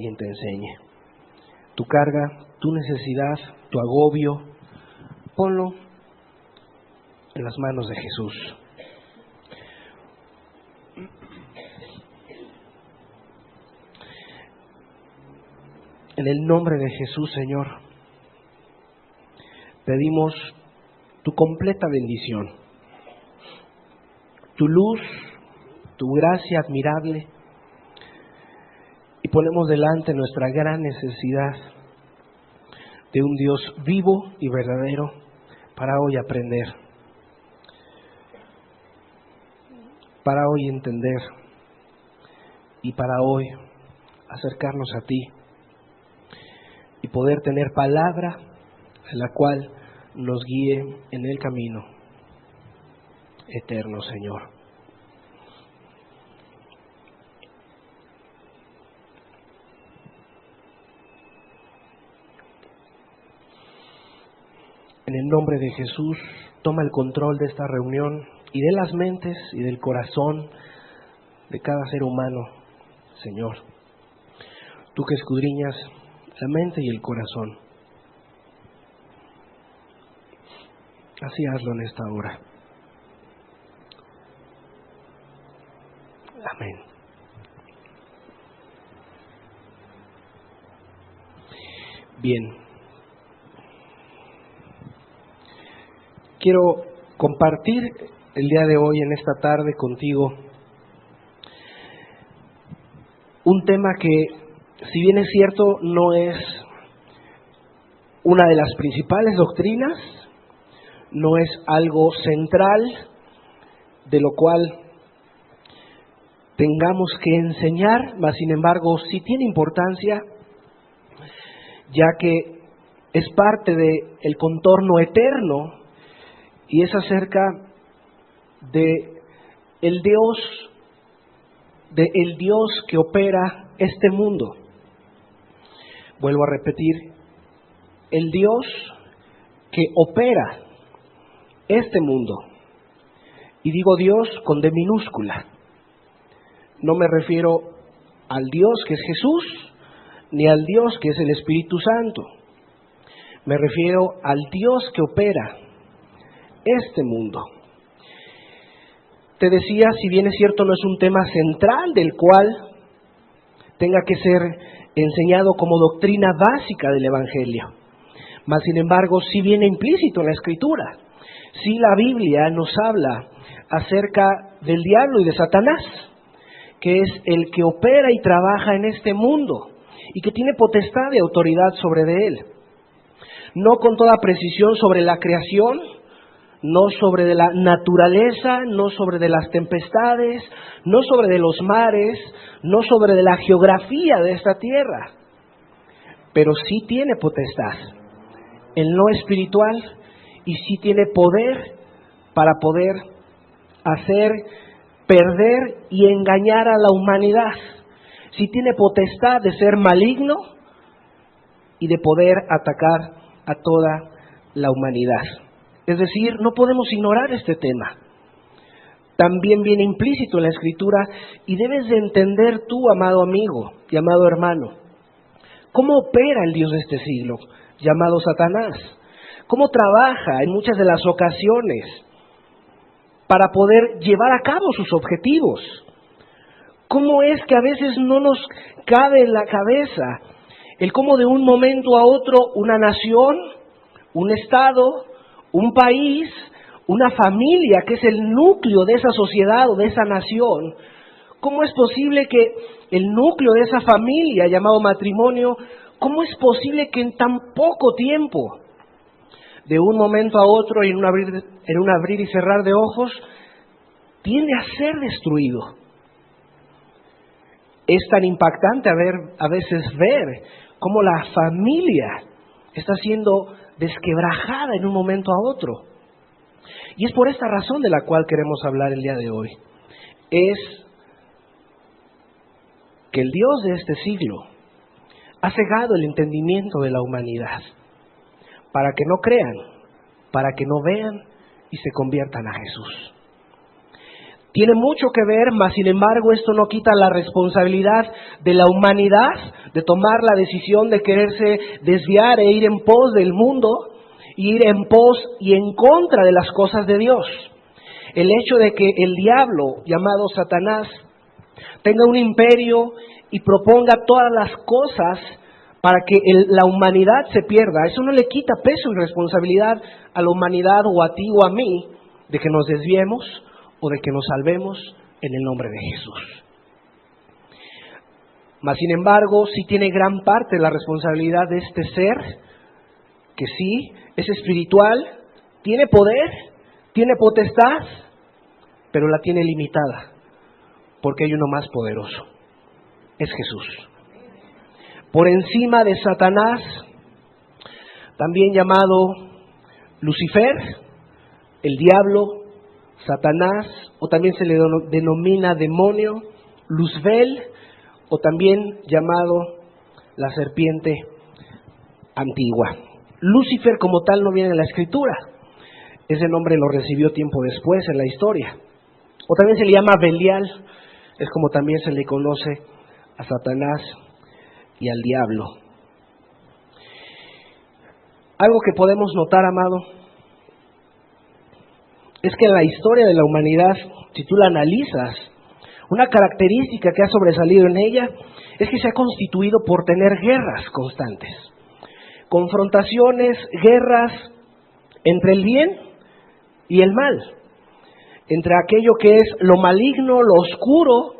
alguien te enseñe. Tu carga, tu necesidad, tu agobio, ponlo en las manos de Jesús. En el nombre de Jesús, Señor, pedimos tu completa bendición, tu luz, tu gracia admirable, y ponemos delante nuestra gran necesidad de un Dios vivo y verdadero para hoy aprender, para hoy entender y para hoy acercarnos a ti y poder tener palabra en la cual nos guíe en el camino eterno, Señor. En el nombre de Jesús, toma el control de esta reunión y de las mentes y del corazón de cada ser humano, Señor. Tú que escudriñas la mente y el corazón. Así hazlo en esta hora. Amén. Bien. Quiero compartir el día de hoy, en esta tarde, contigo un tema que, si bien es cierto, no es una de las principales doctrinas, no es algo central de lo cual tengamos que enseñar, mas sin embargo sí tiene importancia, ya que es parte del contorno eterno y es acerca de el Dios que opera este mundo. Vuelvo a repetir, el Dios que opera este mundo. Y digo Dios con D minúscula. No me refiero al Dios que es Jesús, ni al Dios que es el Espíritu Santo. Me refiero al Dios que opera este mundo. Te decía, si bien es cierto, no es un tema central del cual tenga que ser enseñado como doctrina básica del Evangelio, mas sin embargo sí viene implícito en la Escritura. Sí, la Biblia nos habla acerca del diablo y de Satanás, que es el que opera y trabaja en este mundo y que tiene potestad y autoridad sobre de él. No con toda precisión sobre la creación, no sobre de la naturaleza, no sobre de las tempestades, no sobre de los mares, no sobre de la geografía de esta tierra, pero sí tiene potestad en lo espiritual y sí tiene poder para poder hacer perder y engañar a la humanidad. Sí tiene potestad de ser maligno y de poder atacar a toda la humanidad. Es decir, no podemos ignorar este tema. También viene implícito en la Escritura y debes de entender tú, amado amigo y amado hermano, cómo opera el Dios de este siglo, llamado Satanás, cómo trabaja en muchas de las ocasiones para poder llevar a cabo sus objetivos. Cómo es que a veces no nos cabe en la cabeza el cómo de un momento a otro una nación, un estado, un país, una familia que es el núcleo de esa sociedad o de esa nación, ¿cómo es posible que el núcleo de esa familia llamado matrimonio, cómo es posible que en tan poco tiempo, de un momento a otro y en un abrir y cerrar de ojos, tiende a ser destruido? Es tan impactante a veces ver cómo la familia está siendo desquebrajada en un momento a otro. Y es por esta razón de la cual queremos hablar el día de hoy. Es que el Dios de este siglo ha cegado el entendimiento de la humanidad para que no crean, para que no vean y se conviertan a Jesús. Tiene mucho que ver, mas sin embargo esto no quita la responsabilidad de la humanidad de tomar la decisión de quererse desviar e ir en pos del mundo, ir en pos y en contra de las cosas de Dios. El hecho de que el diablo, llamado Satanás, tenga un imperio y proponga todas las cosas para que la humanidad se pierda, eso no le quita peso y responsabilidad a la humanidad o a ti o a mí de que nos desviemos o de que nos salvemos en el nombre de Jesús. Mas sin embargo, sí tiene gran parte de la responsabilidad de este ser, que sí es espiritual, tiene poder, tiene potestad, pero la tiene limitada, porque hay uno más poderoso, es Jesús. Por encima de Satanás, también llamado Lucifer, el diablo, Satanás, o también se le denomina demonio, Luzbel, o también llamado la serpiente antigua. Lucifer como tal no viene en la Escritura, ese nombre lo recibió tiempo después en la historia. O también se le llama Belial, es como también se le conoce a Satanás y al diablo. Algo que podemos notar, amado, es que en la historia de la humanidad, si tú la analizas, una característica que ha sobresalido en ella es que se ha constituido por tener guerras constantes, confrontaciones, guerras entre el bien y el mal, entre aquello que es lo maligno, lo oscuro,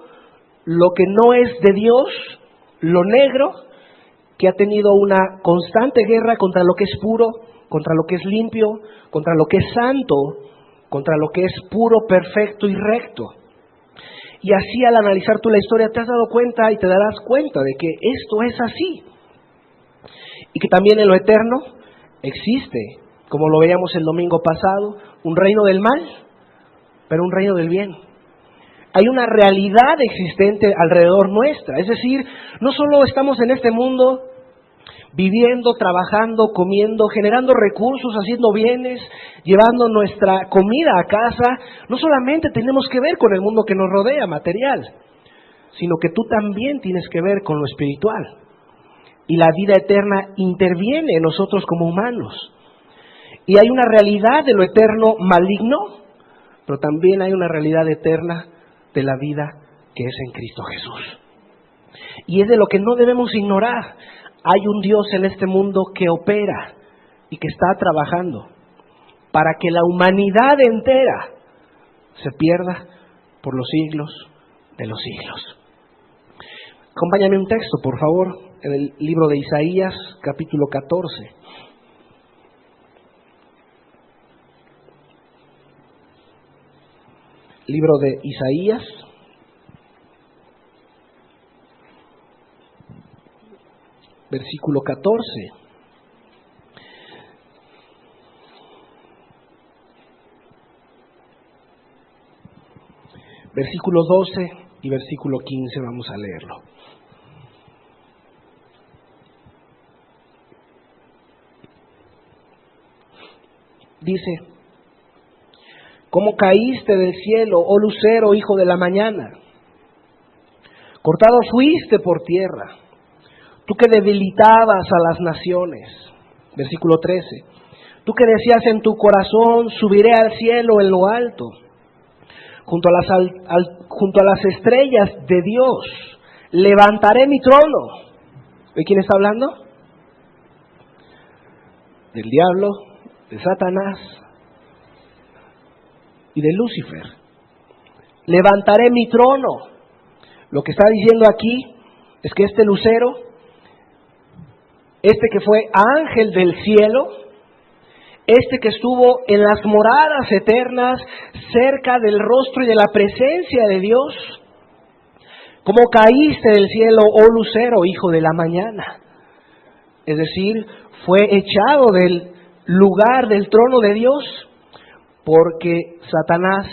lo que no es de Dios, lo negro, que ha tenido una constante guerra contra lo que es puro, contra lo que es limpio, contra lo que es santo, contra lo que es puro, perfecto y recto. Y así al analizar tú la historia te has dado cuenta y te darás cuenta de que esto es así. Y que también en lo eterno existe, como lo veíamos el domingo pasado, un reino del mal, pero un reino del bien. Hay una realidad existente alrededor nuestra, es decir, no solo estamos en este mundo viviendo, trabajando, comiendo, generando recursos, haciendo bienes, llevando nuestra comida a casa, no solamente tenemos que ver con el mundo que nos rodea, material, sino que tú también tienes que ver con lo espiritual. Y la vida eterna interviene en nosotros como humanos. Y hay una realidad de lo eterno maligno, pero también hay una realidad eterna de la vida que es en Cristo Jesús. Y es de lo que no debemos ignorar. Hay un Dios en este mundo que opera y que está trabajando para que la humanidad entera se pierda por los siglos de los siglos. Acompáñame un texto, por favor, en el libro de Isaías, capítulo 14. Libro de Isaías, versículo 14. Versículo 12 y versículo 15 vamos a leerlo. Dice: ¿Cómo caíste del cielo, oh lucero, hijo de la mañana? Cortado fuiste por tierra, tú que debilitabas a las naciones. Versículo 13. Tú que decías en tu corazón, subiré al cielo en lo alto, junto a las estrellas de Dios, levantaré mi trono. ¿De quién está hablando? Del diablo, de Satanás y de Lucifer. Levantaré mi trono. Lo que está diciendo aquí es que este lucero, este que fue ángel del cielo, este que estuvo en las moradas eternas, cerca del rostro y de la presencia de Dios, ¿cómo caíste del cielo, oh lucero, hijo de la mañana? Es decir, fue echado del lugar del trono de Dios porque Satanás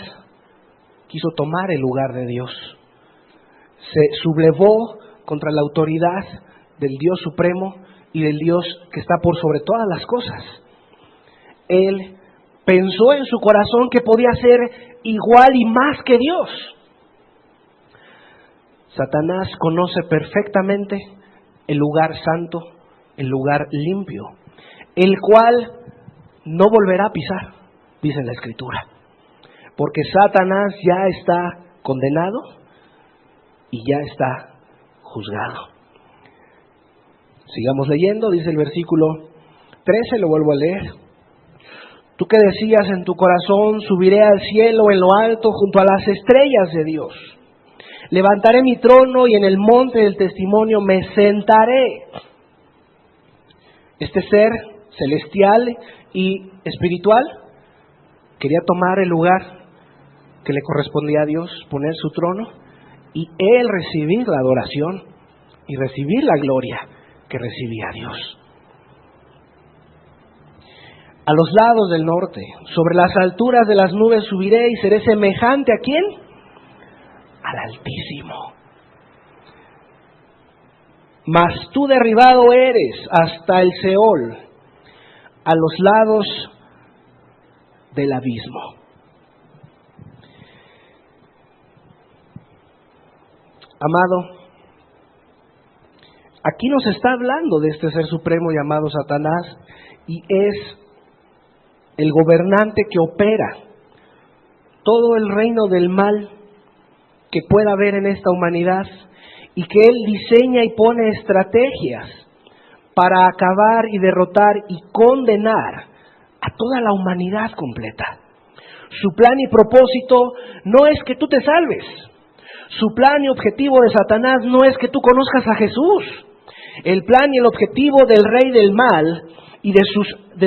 quiso tomar el lugar de Dios. Se sublevó contra la autoridad del Dios supremo y del Dios que está por sobre todas las cosas. Él Pensó en su corazón que podía ser igual y más que Dios. Satanás conoce perfectamente el lugar santo, el lugar limpio, el cual no volverá a pisar, dice la Escritura, porque Satanás ya está condenado y ya está juzgado. Sigamos leyendo, dice el versículo 13, lo vuelvo a leer. Tú que decías en tu corazón, subiré al cielo en lo alto junto a las estrellas de Dios. Levantaré mi trono y en el monte del testimonio me sentaré. Este ser celestial y espiritual quería tomar el lugar que le correspondía a Dios, poner su trono y él recibir la adoración y recibir la gloria que recibía Dios. A los lados del norte, sobre las alturas de las nubes subiré y seré semejante ¿a quién? Al Altísimo. Mas tú derribado eres hasta el Seol, a los lados del abismo. Amado, aquí nos está hablando de este ser supremo llamado Satanás y es el gobernante que opera todo el reino del mal que pueda haber en esta humanidad y que él diseña y pone estrategias para acabar y derrotar y condenar a toda la humanidad completa. Su plan y propósito no es que tú te salves. Su plan y objetivo de Satanás no es que tú conozcas a Jesús. El plan y el objetivo del rey del mal y de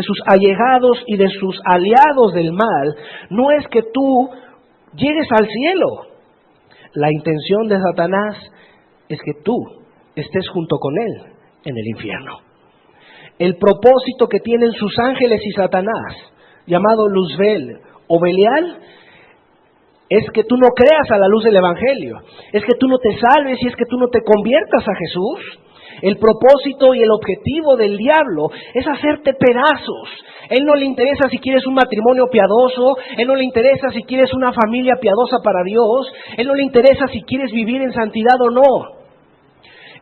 sus allegados y de sus aliados del mal no es que tú llegues al cielo. La intención de Satanás es que tú estés junto con él en el infierno. El propósito que tienen sus ángeles y Satanás, llamado Luzbel o Belial, es que tú no creas a la luz del Evangelio, es que tú no te salves y es que tú no te conviertas a Jesús. El propósito y el objetivo del diablo es hacerte pedazos. Él no le interesa si quieres un matrimonio piadoso, él no le interesa si quieres una familia piadosa para Dios, él no le interesa si quieres vivir en santidad o no.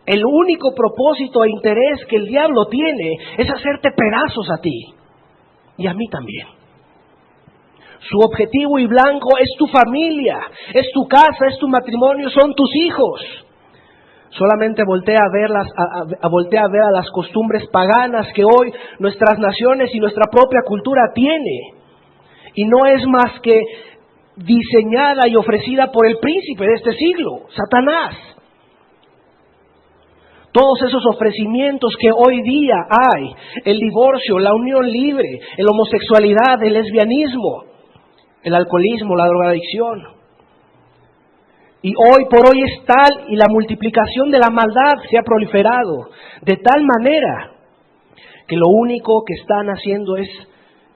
El único propósito e interés que el diablo tiene es hacerte pedazos a ti y a mí también. Su objetivo y blanco es tu familia, es tu casa, es tu matrimonio, son tus hijos. Solamente voltea a ver a las costumbres paganas que hoy nuestras naciones y nuestra propia cultura tiene. Y no es más que diseñada y ofrecida por el príncipe de este siglo, Satanás. Todos esos ofrecimientos que hoy día hay, el divorcio, la unión libre, la homosexualidad, el lesbianismo, el alcoholismo, la drogadicción. Y hoy por hoy es tal y la multiplicación de la maldad se ha proliferado de tal manera que lo único que están haciendo es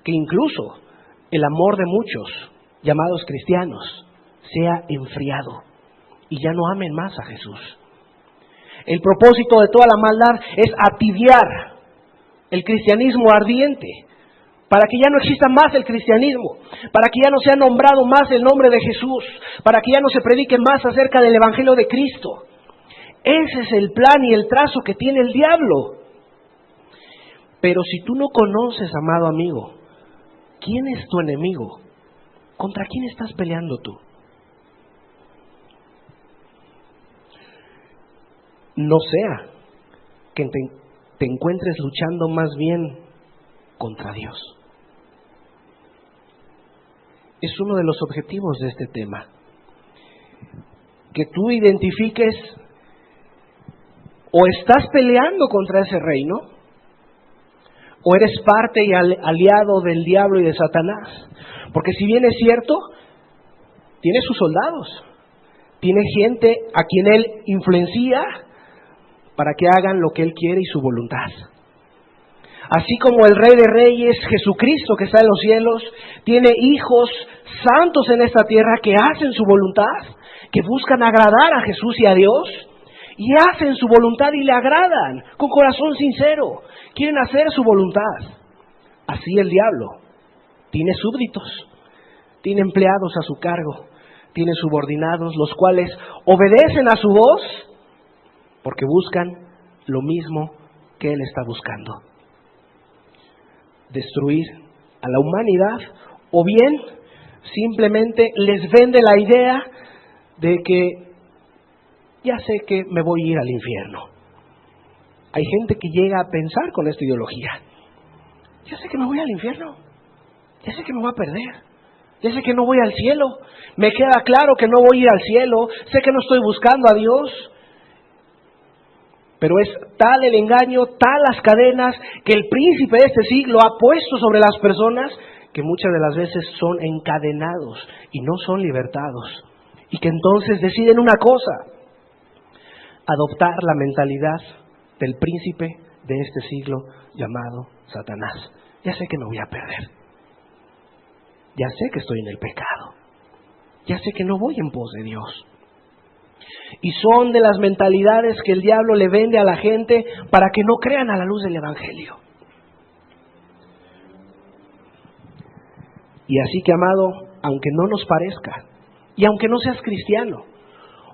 que incluso el amor de muchos llamados cristianos sea enfriado y ya no amen más a Jesús. El propósito de toda la maldad es atibiar el cristianismo ardiente, para que ya no exista más el cristianismo, para que ya no sea nombrado más el nombre de Jesús, para que ya no se predique más acerca del Evangelio de Cristo. Ese es el plan y el trazo que tiene el diablo. Pero si tú no conoces, amado amigo, ¿quién es tu enemigo? ¿Contra quién estás peleando tú? No sea que te encuentres luchando más bien contra Dios. Es uno de los objetivos de este tema. Que tú identifiques o estás peleando contra ese reino o eres parte y aliado del diablo y de Satanás. Porque si bien es cierto, tiene sus soldados, tiene gente a quien él influencia para que hagan lo que él quiere y su voluntad. Así como el Rey de Reyes, Jesucristo que está en los cielos, tiene hijos santos en esta tierra que hacen su voluntad, que buscan agradar a Jesús y a Dios, y hacen su voluntad y le agradan con corazón sincero, quieren hacer su voluntad. Así el diablo tiene súbditos, tiene empleados a su cargo, tiene subordinados, los cuales obedecen a su voz porque buscan lo mismo que él está buscando: destruir a la humanidad, o bien simplemente les vende la idea de que ya sé que me voy a ir al infierno. Hay gente que llega a pensar con esta ideología: ya sé que me voy al infierno, ya sé que me voy a perder, ya sé que no voy al cielo, me queda claro que no voy a ir al cielo, sé que no estoy buscando a Dios. Pero es tal el engaño, tal las cadenas que el príncipe de este siglo ha puesto sobre las personas, que muchas de las veces son encadenados y no son libertados. Y que entonces deciden una cosa: adoptar la mentalidad del príncipe de este siglo llamado Satanás. Ya sé que me voy a perder, ya sé que estoy en el pecado, ya sé que no voy en pos de Dios. Y son de las mentalidades que el diablo le vende a la gente para que no crean a la luz del Evangelio. Y así que, amado, aunque no nos parezca, y aunque no seas cristiano,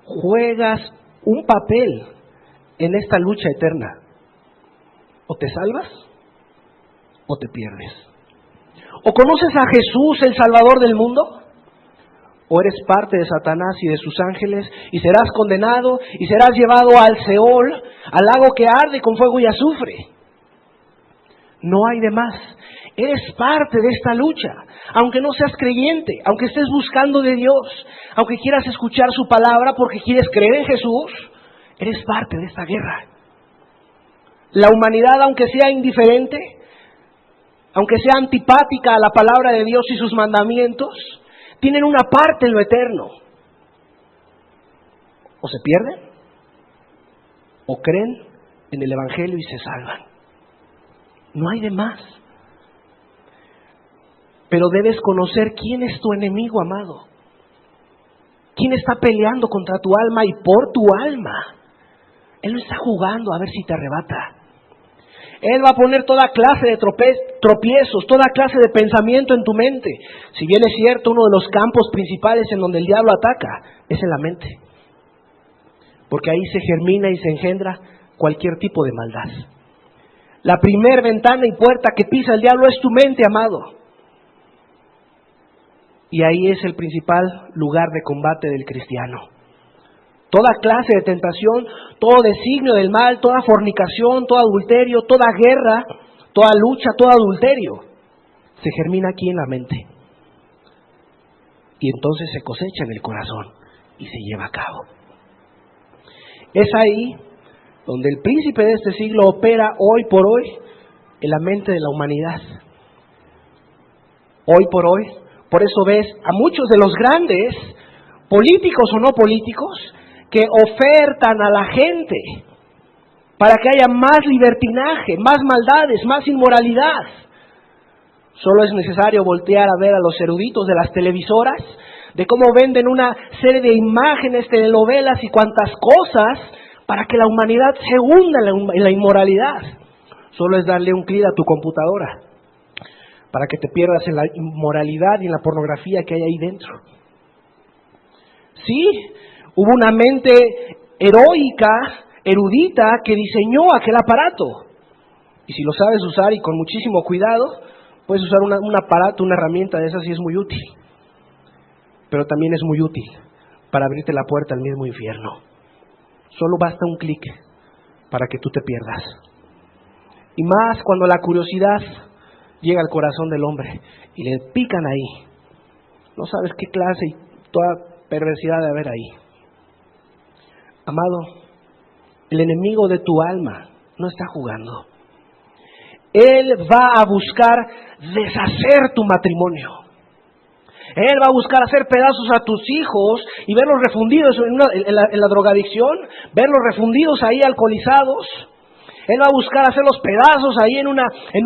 juegas un papel en esta lucha eterna. O te salvas o te pierdes. O conoces a Jesús, el Salvador del mundo, o eres parte de Satanás y de sus ángeles y serás condenado y serás llevado al Seol, al lago que arde con fuego y azufre. No hay de más. Eres parte de esta lucha, aunque no seas creyente, aunque estés buscando de Dios, aunque quieras escuchar su palabra porque quieres creer en Jesús, eres parte de esta guerra. La humanidad, aunque sea indiferente, aunque sea antipática a la palabra de Dios y sus mandamientos, tienen una parte en lo eterno. O se pierden, o creen en el Evangelio y se salvan. No hay de más. Pero debes conocer quién es tu enemigo, amado. ¿Quién está peleando contra tu alma y por tu alma? Él no está jugando a ver si te arrebata. Él va a poner toda clase de tropiezos, toda clase de pensamiento en tu mente. Si bien es cierto, uno de los campos principales en donde el diablo ataca es en la mente. Porque ahí se germina y se engendra cualquier tipo de maldad. La primer ventana y puerta que pisa el diablo es tu mente, amado. Y ahí es el principal lugar de combate del cristiano. Toda clase de tentación, todo designio del mal, toda fornicación, todo adulterio, toda guerra, toda lucha, todo adulterio, se germina aquí en la mente. Y entonces se cosecha en el corazón y se lleva a cabo. Es ahí donde el príncipe de este siglo opera hoy por hoy en la mente de la humanidad. Hoy por hoy, por eso ves a muchos de los grandes, políticos o no políticos, que ofertan a la gente para que haya más libertinaje, más maldades, más inmoralidad. Solo es necesario voltear a ver a los eruditos de las televisoras, de cómo venden una serie de imágenes, telenovelas y cuantas cosas para que la humanidad se hunda en la inmoralidad. Solo es darle un clic a tu computadora para que te pierdas en la inmoralidad y en la pornografía que hay ahí dentro. Sí, hubo una mente heroica, erudita, que diseñó aquel aparato. Y si lo sabes usar y con muchísimo cuidado, puedes usar un aparato, una herramienta de esas y es muy útil. Pero también es muy útil para abrirte la puerta al mismo infierno. Solo basta un clic para que tú te pierdas. Y más cuando la curiosidad llega al corazón del hombre y le pican ahí. No sabes qué clase y toda perversidad de haber ahí. Amado, el enemigo de tu alma no está jugando. Él va a buscar deshacer tu matrimonio. Él va a buscar hacer pedazos a tus hijos y verlos refundidos en la drogadicción, verlos refundidos ahí alcoholizados. Él va a buscar hacer los pedazos ahí en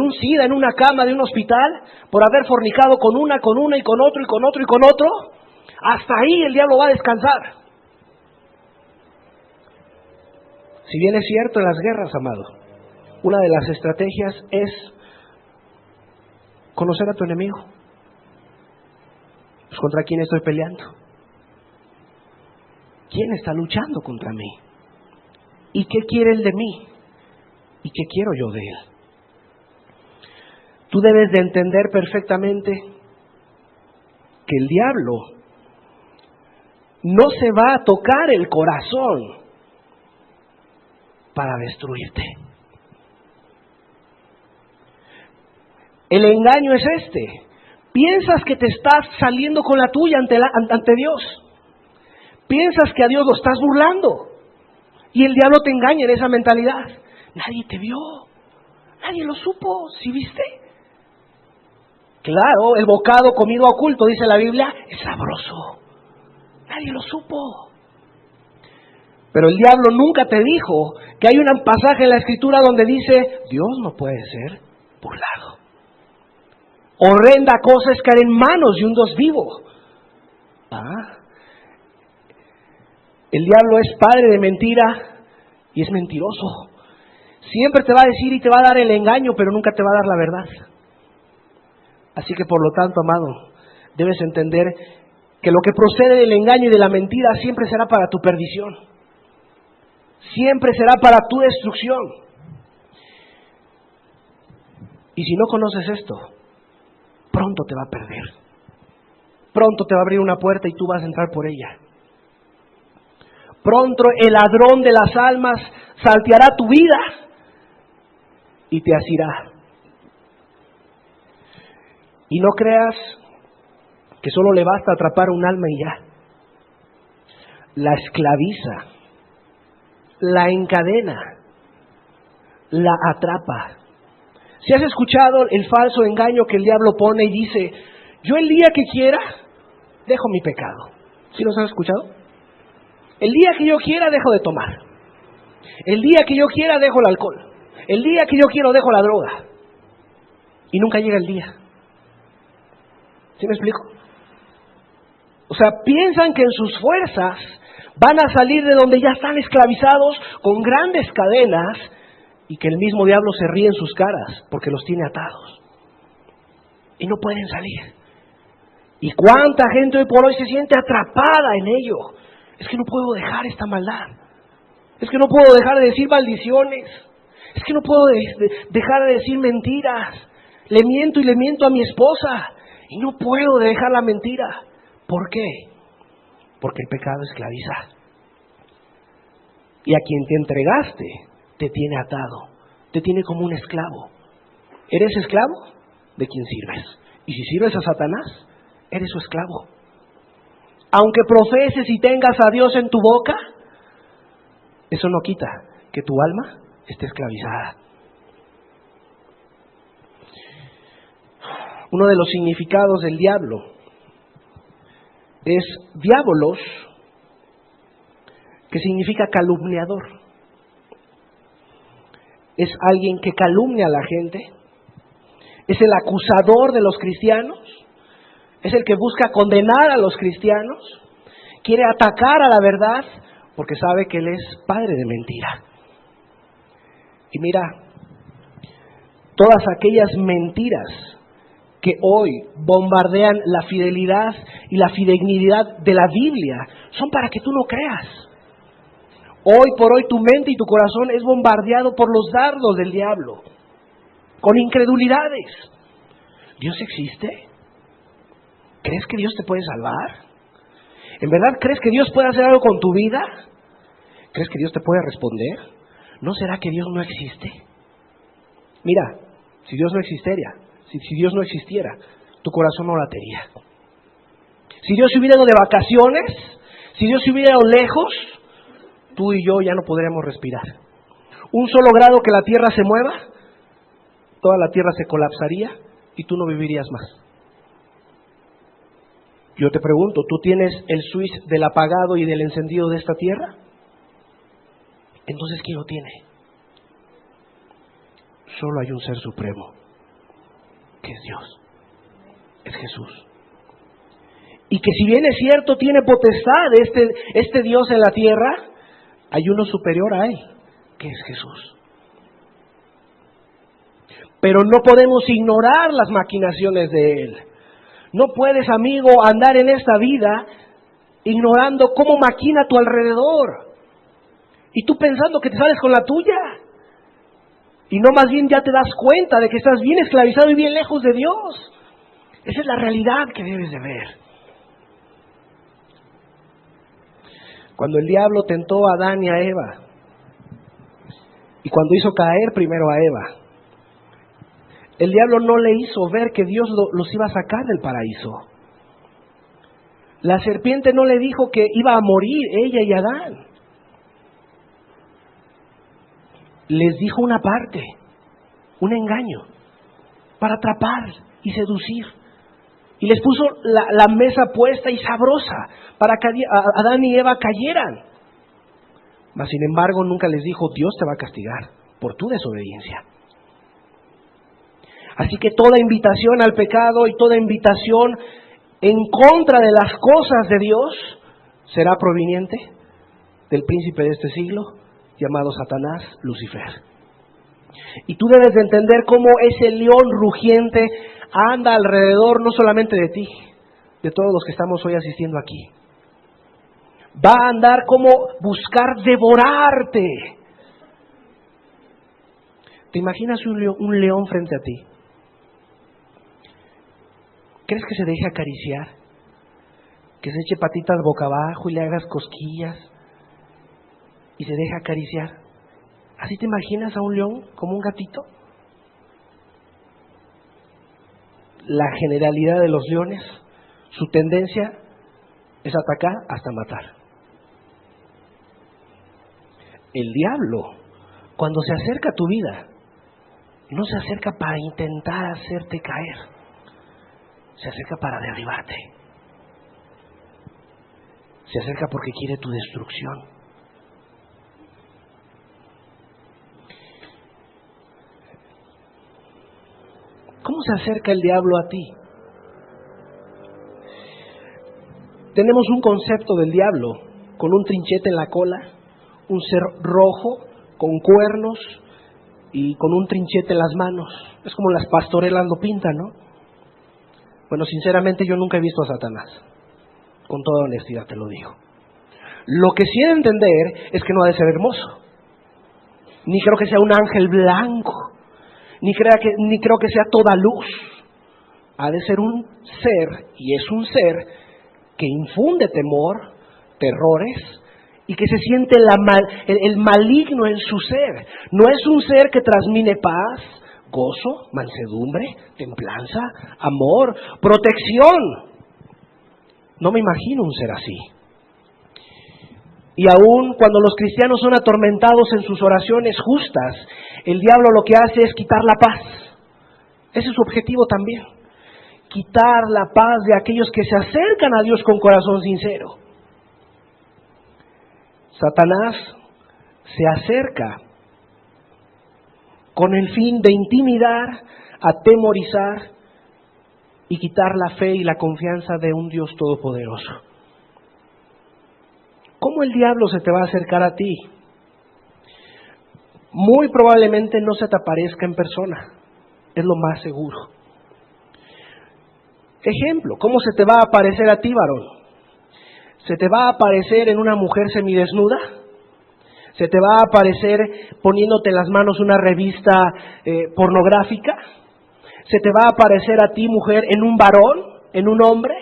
un SIDA, en una cama de un hospital, por haber fornicado con una y con otro y con otro y con otro. Hasta ahí el diablo va a descansar. Si bien es cierto en las guerras, amado, una de las estrategias es conocer a tu enemigo, Pues ¿contra quién estoy peleando? ¿Quién está luchando contra mí? ¿Y qué quiere él de mí? ¿Y qué quiero yo de él? Tú debes de entender perfectamente que el diablo no se va a tocar el corazón para destruirte. El engaño es este. Piensas que te estás saliendo con la tuya ante Dios. Piensas que a Dios lo estás burlando. Y el diablo te engaña en esa mentalidad. Nadie te vio. Nadie lo supo. ¿Sí viste? Claro, el bocado comido oculto, dice la Biblia, es sabroso. Nadie lo supo. Pero el diablo nunca te dijo que hay un pasaje en la Escritura donde dice, Dios no puede ser burlado. Horrenda cosa es caer en manos de un Dios vivo. El diablo es padre de mentira y es mentiroso. Siempre te va a decir y te va a dar el engaño, pero nunca te va a dar la verdad. Así que por lo tanto, amado, debes entender que lo que procede del engaño y de la mentira siempre será para tu perdición. Siempre será para tu destrucción. Y si no conoces esto, pronto te va a perder. Pronto te va a abrir una puerta y tú vas a entrar por ella. Pronto el ladrón de las almas salteará tu vida y te asirá. Y no creas que solo le basta atrapar un alma y ya. La esclaviza, la encadena, la atrapa. Si has escuchado el falso engaño que el diablo pone y dice, yo el día que quiera, dejo mi pecado. ¿Sí los has escuchado? El día que yo quiera, dejo de tomar. El día que yo quiera, dejo el alcohol. El día que yo quiero, dejo la droga. Y nunca llega el día. ¿Sí me explico? O sea, piensan que en sus fuerzas van a salir de donde ya están esclavizados con grandes cadenas y que el mismo diablo se ríe en sus caras porque los tiene atados. Y no pueden salir. ¿Y cuánta gente hoy por hoy se siente atrapada en ello? Es que no puedo dejar esta maldad. Es que no puedo dejar de decir maldiciones. Es que no puedo dejar de decir mentiras. Le miento y le miento a mi esposa. Y no puedo dejar la mentira. ¿Por qué? Porque el pecado esclaviza. Y a quien te entregaste, te tiene atado. Te tiene como un esclavo. ¿Eres esclavo? ¿De quién sirves? Y si sirves a Satanás, eres su esclavo. Aunque profeses y tengas a Dios en tu boca, eso no quita que tu alma esté esclavizada. Uno de los significados del diablo es diabolos, que significa calumniador. Es alguien que calumnia a la gente, es el acusador de los cristianos, es el que busca condenar a los cristianos, quiere atacar a la verdad porque sabe que él es padre de mentira. Y mira, todas aquellas mentiras que hoy bombardean la fidelidad y la fidedigidad de la Biblia son para que tú no creas. Hoy por hoy tu mente y tu corazón es bombardeado por los dardos del diablo, con incredulidades. ¿Dios existe? ¿Crees que Dios te puede salvar? ¿En verdad crees que Dios puede hacer algo con tu vida? ¿Crees que Dios te puede responder? ¿No será que Dios no existe? Mira, si Dios no existiera, si Dios no existiera, tu corazón no latería. Si Dios se hubiera ido de vacaciones, si Dios se hubiera ido lejos, tú y yo ya no podríamos respirar. Un solo grado que la tierra se mueva, toda la tierra se colapsaría y tú no vivirías más. Yo te pregunto, ¿tú tienes el switch del apagado y del encendido de esta tierra? Entonces, ¿quién lo tiene? Solo hay un ser supremo, que es Dios, es Jesús. Y que si bien es cierto, tiene potestad este Dios en la tierra, hay uno superior a él, que es Jesús. Pero no podemos ignorar las maquinaciones de él. No puedes, amigo, andar en esta vida ignorando cómo maquina a tu alrededor. Y tú pensando que te sales con la tuya. Y no, más bien ya te das cuenta de que estás bien esclavizado y bien lejos de Dios. Esa es la realidad que debes de ver. Cuando el diablo tentó a Adán y a Eva, y cuando hizo caer primero a Eva, el diablo no le hizo ver que Dios los iba a sacar del paraíso. La serpiente no le dijo que iba a morir ella y Adán. Les dijo una parte, un engaño, para atrapar y seducir. Y les puso la mesa puesta y sabrosa para que Adán y Eva cayeran. Mas sin embargo nunca les dijo, Dios te va a castigar por tu desobediencia. Así que toda invitación al pecado y toda invitación en contra de las cosas de Dios será proveniente del príncipe de este siglo, llamado Satanás, Lucifer. Y tú debes de entender cómo ese león rugiente anda alrededor no solamente de ti, de todos los que estamos hoy asistiendo aquí. Va a andar como buscar devorarte. ¿Te imaginas un león frente a ti? ¿Crees que se deje acariciar? ¿Que se eche patitas boca abajo y le hagas cosquillas y se deje acariciar? ¿Así te imaginas a un león como un gatito? La generalidad de los leones, su tendencia es atacar hasta matar. El diablo, cuando se acerca a tu vida, no se acerca para intentar hacerte caer, se acerca para derribarte. Se acerca porque quiere tu destrucción. ¿Cómo se acerca el diablo a ti? Tenemos un concepto del diablo con un trinchete en la cola, un ser rojo con cuernos y con un trinchete en las manos. Es como las pastorelas lo pintan, ¿no? Bueno, sinceramente yo nunca he visto a Satanás. Con toda honestidad te lo digo. Lo que sí he de entender es que no ha de ser hermoso. Ni creo que sea un ángel blanco. Ni creo que sea toda luz. Ha de ser un ser, y es un ser, que infunde temor, terrores, y que se siente el maligno en su ser. No es un ser que transmite paz, gozo, mansedumbre, templanza, amor, protección. No me imagino un ser así. Y aun cuando los cristianos son atormentados en sus oraciones justas, el diablo lo que hace es quitar la paz. Ese es su objetivo también. Quitar la paz de aquellos que se acercan a Dios con corazón sincero. Satanás se acerca con el fin de intimidar, atemorizar y quitar la fe y la confianza de un Dios todopoderoso. ¿Cómo el diablo se te va a acercar a ti? Muy probablemente no se te aparezca en persona, es lo más seguro. Ejemplo, ¿cómo se te va a aparecer a ti, varón? ¿Se te va a aparecer en una mujer semidesnuda? ¿Se te va a aparecer poniéndote en las manos una revista pornográfica? ¿Se te va a aparecer a ti, mujer, en un varón, en un hombre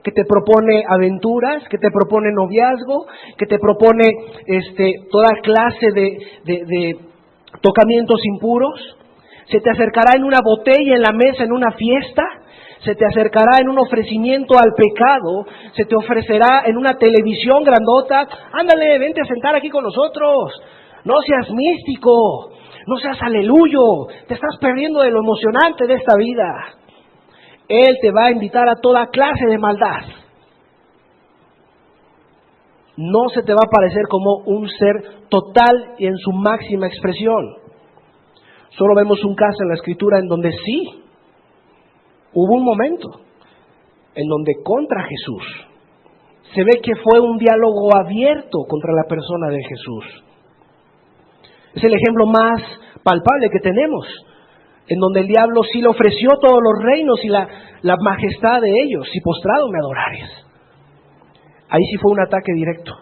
que te propone aventuras, que te propone noviazgo, que te propone toda clase de tocamientos impuros? ¿Se te acercará en una botella en la mesa en una fiesta? ¿Se te acercará en un ofrecimiento al pecado? ¿Se te ofrecerá en una televisión grandota? Ándale, vente a sentar aquí con nosotros. No seas místico, no seas aleluyo, te estás perdiendo de lo emocionante de esta vida. Él te va a invitar a toda clase de maldad. No se te va a parecer como un ser total y en su máxima expresión. Solo vemos un caso en la Escritura en donde sí, hubo un momento en donde contra Jesús, se ve que fue un diálogo abierto contra la persona de Jesús. Es el ejemplo más palpable que tenemos. en donde el diablo sí le ofreció todos los reinos y la majestad de ellos, si postrado me adorares. Ahí sí fue un ataque directo.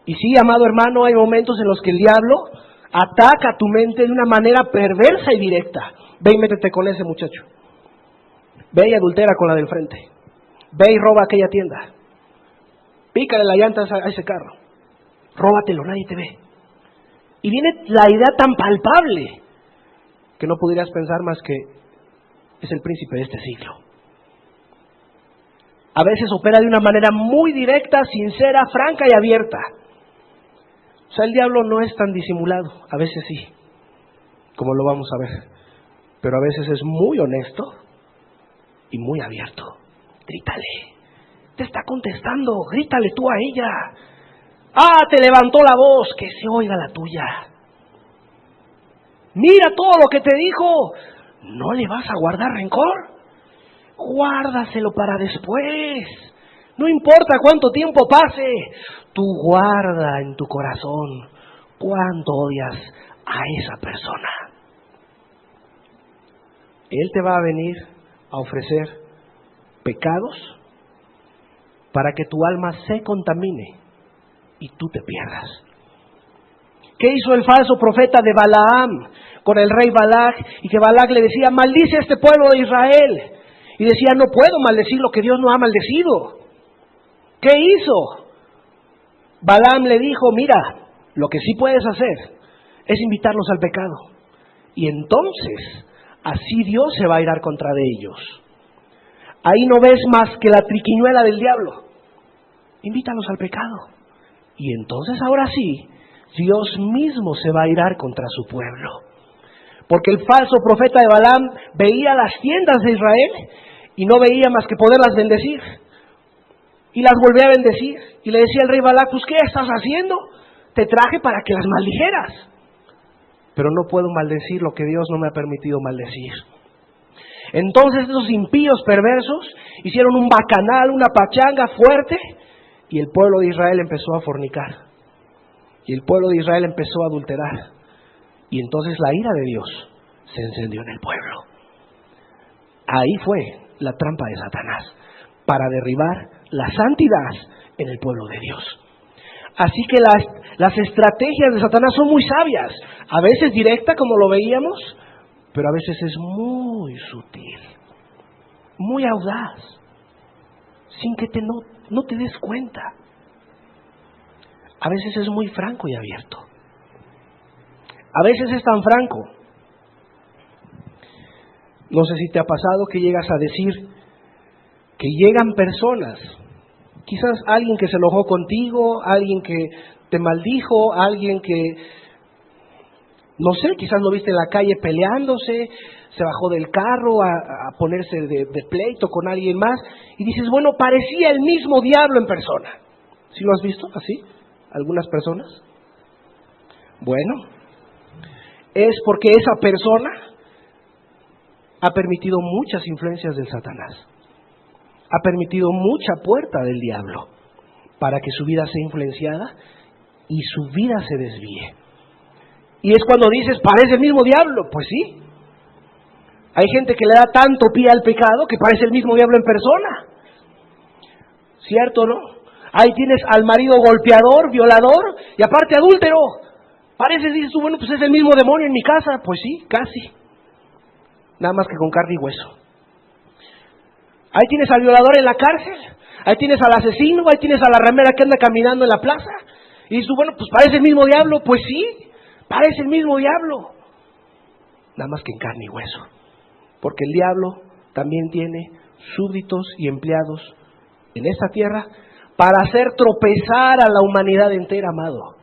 Y sí, amado hermano, hay momentos en los que el diablo ataca tu mente de una manera perversa y directa. Ve y métete con ese muchacho. Ve y adultera con la del frente. Ve y roba aquella tienda. Pícale la llanta a ese carro. Róbatelo, nadie te ve. Y viene la idea tan palpable que no pudieras pensar más que es el príncipe de este siglo. A veces opera de una manera muy directa, sincera, franca y abierta. O sea, el diablo no es tan disimulado, a veces sí, como lo vamos a ver, pero a veces es muy honesto y muy abierto. Grítale, te está contestando, grítale tú a ella. Ah, te levantó la voz, que se oiga la tuya. Mira todo lo que te dijo, ¿no le vas a guardar rencor? Guárdaselo para después. No importa cuánto tiempo pase, tú guarda en tu corazón cuánto odias a esa persona. Él te va a venir a ofrecer pecados para que tu alma se contamine y tú te pierdas. ¿Qué hizo el falso profeta de Balaam con el rey Balac? Y que Balac le decía, maldice a este pueblo de Israel. Y decía, no puedo maldecir lo que Dios no ha maldecido. ¿Qué hizo? Balaam le dijo, mira, lo que sí puedes hacer es invitarlos al pecado. Y entonces, así Dios se va a irar contra de ellos. Ahí no ves más que la triquiñuela del diablo. Invítalos al pecado. Y entonces ahora sí, Dios mismo se va a irar contra su pueblo. Porque el falso profeta de Balaam veía las tiendas de Israel y no veía más que poderlas bendecir. Y las volvía a bendecir. Y le decía al rey Balac, pues ¿qué estás haciendo? Te traje para que las maldijeras. Pero no puedo maldecir lo que Dios no me ha permitido maldecir. Entonces esos impíos perversos hicieron un bacanal, una pachanga fuerte, y el pueblo de Israel empezó a fornicar. Y el pueblo de Israel empezó a adulterar. Y entonces la ira de Dios se encendió en el pueblo. Ahí fue la trampa de Satanás, para derribar la santidad en el pueblo de Dios. Así que las estrategias de Satanás son muy sabias, a veces directa como lo veíamos, pero a veces es muy sutil, muy audaz, sin que no te des cuenta. A veces es muy franco y abierto. A veces es tan franco. No sé si te ha pasado que llegas a decir que llegan personas, quizás alguien que se enojó contigo, alguien que te maldijo, alguien que, no sé, quizás lo viste en la calle peleándose, se bajó del carro a ponerse de pleito con alguien más, y dices, bueno, parecía el mismo diablo en persona. ¿Sí lo has visto así? ¿Algunas personas? Bueno, es porque esa persona ha permitido muchas influencias del Satanás. Ha permitido mucha puerta del diablo para que su vida sea influenciada y su vida se desvíe. Y es cuando dices, parece el mismo diablo. Pues sí. Hay gente que le da tanto pie al pecado que parece el mismo diablo en persona. ¿Cierto, no? Ahí tienes al marido golpeador, violador y aparte adúltero. Parece, dices tú, bueno, pues es el mismo demonio en mi casa. Pues sí, casi. Nada más que con carne y hueso. Ahí tienes al violador en la cárcel, ahí tienes al asesino, ahí tienes a la ramera que anda caminando en la plaza. Y dices tú, bueno, pues parece el mismo diablo. Pues sí, parece el mismo diablo. Nada más que en carne y hueso. Porque el diablo también tiene súbditos y empleados en esta tierra para hacer tropezar a la humanidad entera, amado.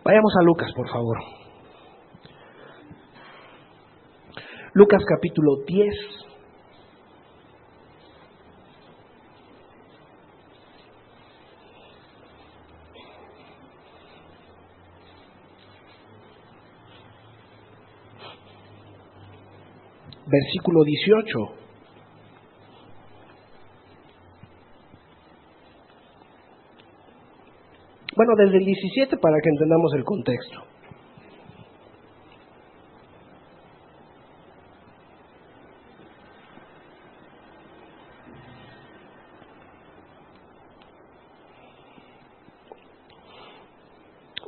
Vayamos a Lucas, por favor. Lucas capítulo 10. Versículo 18. Bueno, desde el 17 para que entendamos el contexto.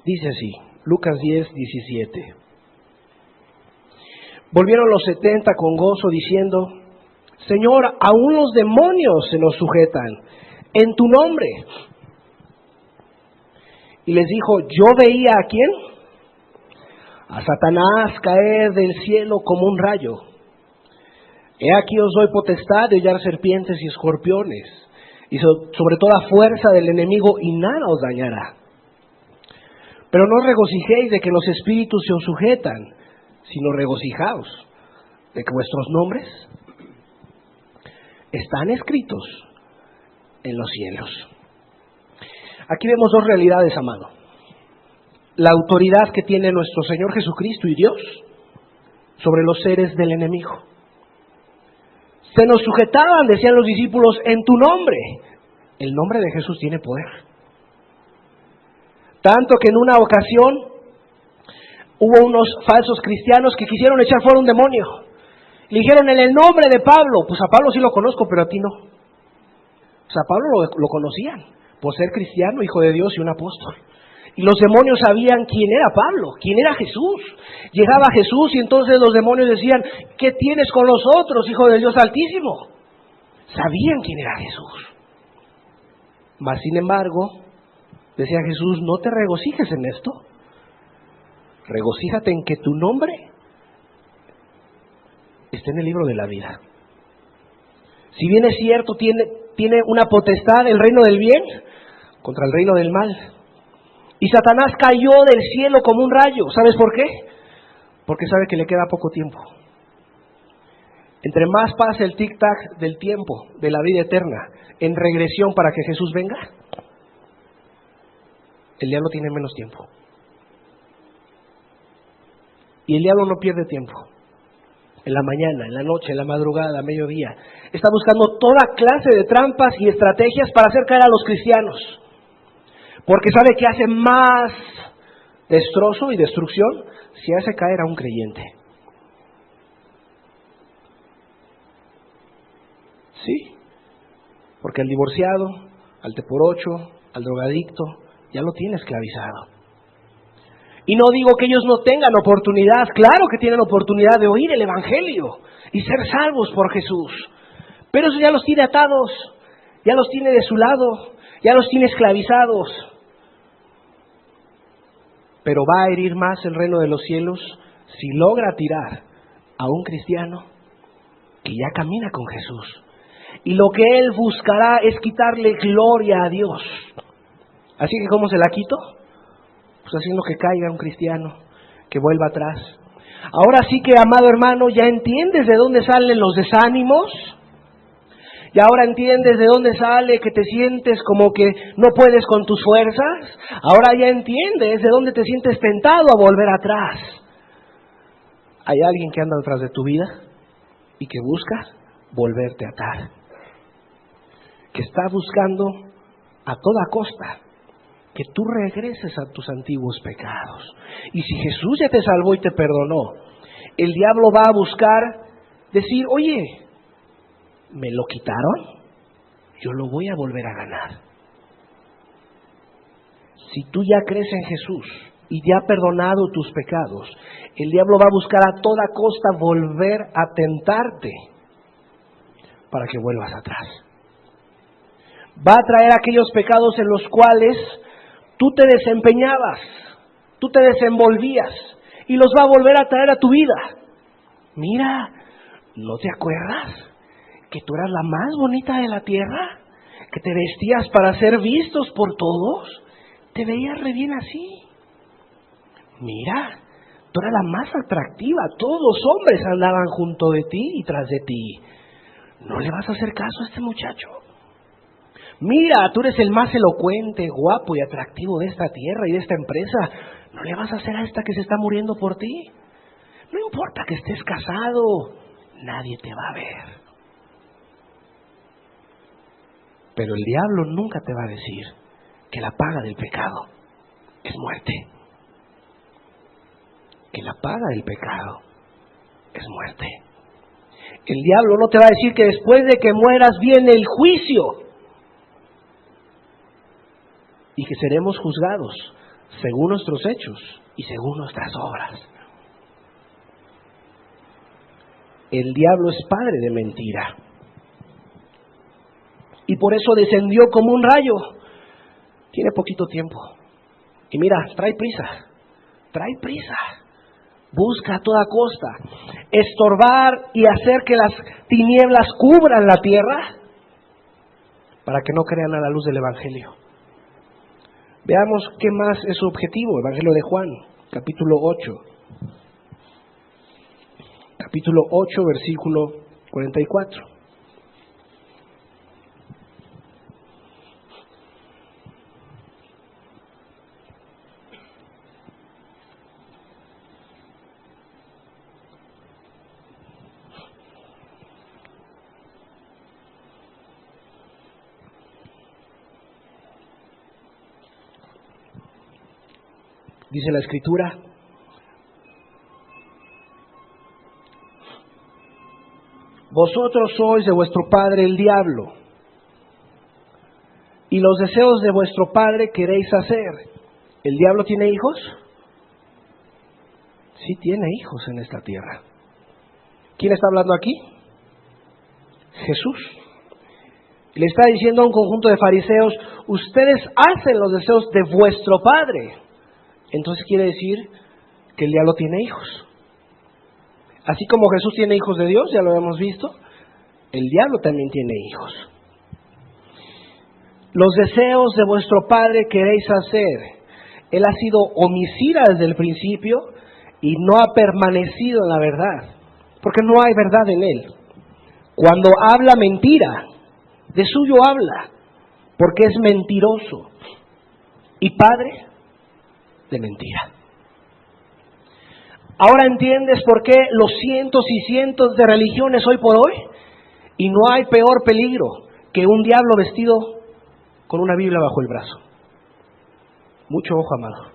Dice así, Lucas 10:17. Volvieron los 70 con gozo diciendo: Señor, aún los demonios se nos sujetan en tu nombre. Y les dijo: yo veía ¿a quién? A Satanás caer del cielo como un rayo. He aquí os doy potestad de hollar serpientes y escorpiones, y sobre toda fuerza del enemigo, y nada os dañará. Pero no os regocijéis de que los espíritus se os sujetan, sino regocijaos de que vuestros nombres están escritos en los cielos. Aquí vemos dos realidades, amado. La autoridad que tiene nuestro Señor Jesucristo y Dios sobre los seres del enemigo. Se nos sujetaban, decían los discípulos, en tu nombre. El nombre de Jesús tiene poder. Tanto que en una ocasión hubo unos falsos cristianos que quisieron echar fuera un demonio. Le dijeron: en el nombre de Pablo. Pues a Pablo sí lo conozco, pero a ti no. O sea, a Pablo lo conocían por ser cristiano, hijo de Dios y un apóstol. Y los demonios sabían quién era Pablo, quién era Jesús. Llegaba Jesús y entonces los demonios decían: ¿qué tienes con nosotros, hijo del Dios Altísimo? Sabían quién era Jesús. Mas sin embargo, decía Jesús: no te regocijes en esto. Regocíjate en que tu nombre esté en el libro de la vida. Si bien es cierto, tiene una potestad el reino del bien contra el reino del mal. Y Satanás cayó del cielo como un rayo. ¿Sabes por qué? Porque sabe que le queda poco tiempo. Entre más pase el tic-tac del tiempo, de la vida eterna, en regresión para que Jesús venga, el diablo tiene menos tiempo. Y el diablo no pierde tiempo. En la mañana, en la noche, en la madrugada, a mediodía, está buscando toda clase de trampas y estrategias para hacer caer a los cristianos. Porque sabe que hace más destrozo y destrucción si hace caer a un creyente. Sí, porque al divorciado, al teporocho, al drogadicto, ya lo tiene esclavizado. Y no digo que ellos no tengan oportunidad, claro que tienen oportunidad de oír el Evangelio y ser salvos por Jesús. Pero eso ya los tiene atados, ya los tiene de su lado, ya los tiene esclavizados. Pero va a herir más el reino de los cielos si logra tirar a un cristiano que ya camina con Jesús. Y lo que él buscará es quitarle gloria a Dios. Así que ¿cómo se la quito? Pues haciendo que caiga un cristiano, que vuelva atrás. Ahora sí que, amado hermano, ya entiendes de dónde salen los desánimos. Y ahora entiendes de dónde sale que te sientes como que no puedes con tus fuerzas. Ahora ya entiendes de dónde te sientes tentado a volver atrás. Hay alguien que anda detrás de tu vida y que busca volverte a atar. Que está buscando a toda costa que tú regreses a tus antiguos pecados. Y si Jesús ya te salvó y te perdonó, el diablo va a buscar decir: oye, ¿me lo quitaron? Yo lo voy a volver a ganar. Si tú ya crees en Jesús y te ha perdonado tus pecados, el diablo va a buscar a toda costa volver a tentarte para que vuelvas atrás. Va a traer aquellos pecados en los cuales tú te desempeñabas, tú te desenvolvías, y los va a volver a traer a tu vida. Mira, ¿no te acuerdas que tú eras la más bonita de la tierra? Que te vestías para ser vistos por todos. Te veías re bien así. Mira, tú eras la más atractiva. Todos los hombres andaban junto de ti y tras de ti. ¿No le vas a hacer caso a este muchacho? Mira, tú eres el más elocuente, guapo y atractivo de esta tierra y de esta empresa. ¿No le vas a hacer a esta que se está muriendo por ti? No importa que estés casado, nadie te va a ver. Pero el diablo nunca te va a decir que la paga del pecado es muerte. Que la paga del pecado es muerte. El diablo no te va a decir que después de que mueras viene el juicio y que seremos juzgados según nuestros hechos y según nuestras obras. El diablo es padre de mentira. Y por eso descendió como un rayo. Tiene poquito tiempo. Y mira, trae prisa. Busca a toda costa estorbar y hacer que las tinieblas cubran la tierra para que no crean a la luz del Evangelio. Veamos qué más es su objetivo. Evangelio de Juan, capítulo 8. Capítulo 8, versículo 44. Dice la Escritura: vosotros sois de vuestro padre el diablo, y los deseos de vuestro padre queréis hacer. ¿El diablo tiene hijos? Sí, tiene hijos en esta tierra. ¿Quién está hablando aquí? Jesús. Le está diciendo a un conjunto de fariseos: ustedes hacen los deseos de vuestro padre. Entonces quiere decir que el diablo tiene hijos. Así como Jesús tiene hijos de Dios, ya lo hemos visto, el diablo también tiene hijos. Los deseos de vuestro padre queréis hacer. Él ha sido homicida desde el principio y no ha permanecido en la verdad, porque no hay verdad en él. Cuando habla mentira, de suyo habla, porque es mentiroso y padre de mentira. Ahora entiendes por qué los cientos y cientos de religiones hoy por hoy, y no hay peor peligro que un diablo vestido con una Biblia bajo el brazo. Mucho ojo, amado.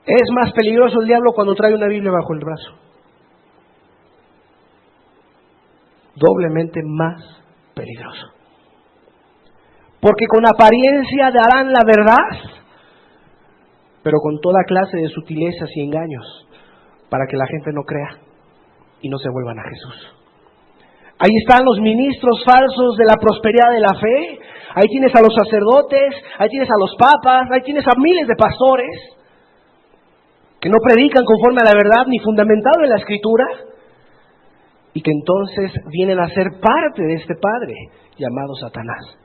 Es más peligroso el diablo cuando trae una Biblia bajo el brazo. Doblemente más peligroso. Porque con apariencia darán la verdad, pero con toda clase de sutilezas y engaños, para que la gente no crea y no se vuelvan a Jesús. Ahí están los ministros falsos de la prosperidad de la fe. Ahí tienes a los sacerdotes, ahí tienes a los papas, ahí tienes a miles de pastores que no predican conforme a la verdad ni fundamentado en la Escritura, y que entonces vienen a ser parte de este padre llamado Satanás,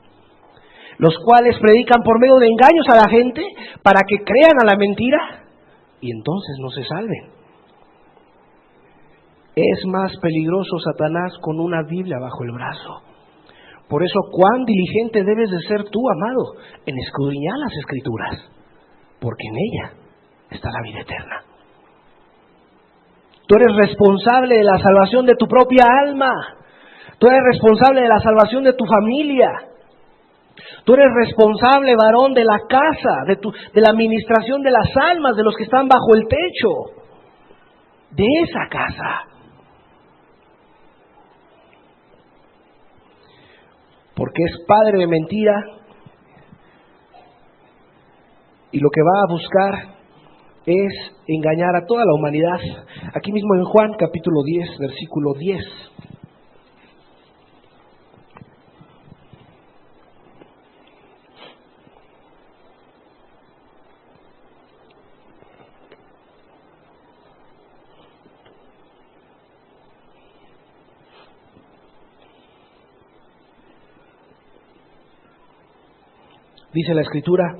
los cuales predican por medio de engaños a la gente para que crean a la mentira y entonces no se salven. Es más peligroso Satanás con una Biblia bajo el brazo. Por eso, cuán diligente debes de ser tú, amado, en escudriñar las Escrituras, porque en ella está la vida eterna. Tú eres responsable de la salvación de tu propia alma. Tú eres responsable de la salvación de tu familia. Tú eres responsable, varón, de la casa, de la administración de las almas de los que están bajo el techo de esa casa. Porque es padre de mentira y lo que va a buscar es engañar a toda la humanidad. Aquí mismo en Juan capítulo 10, versículo 10. Dice la Escritura: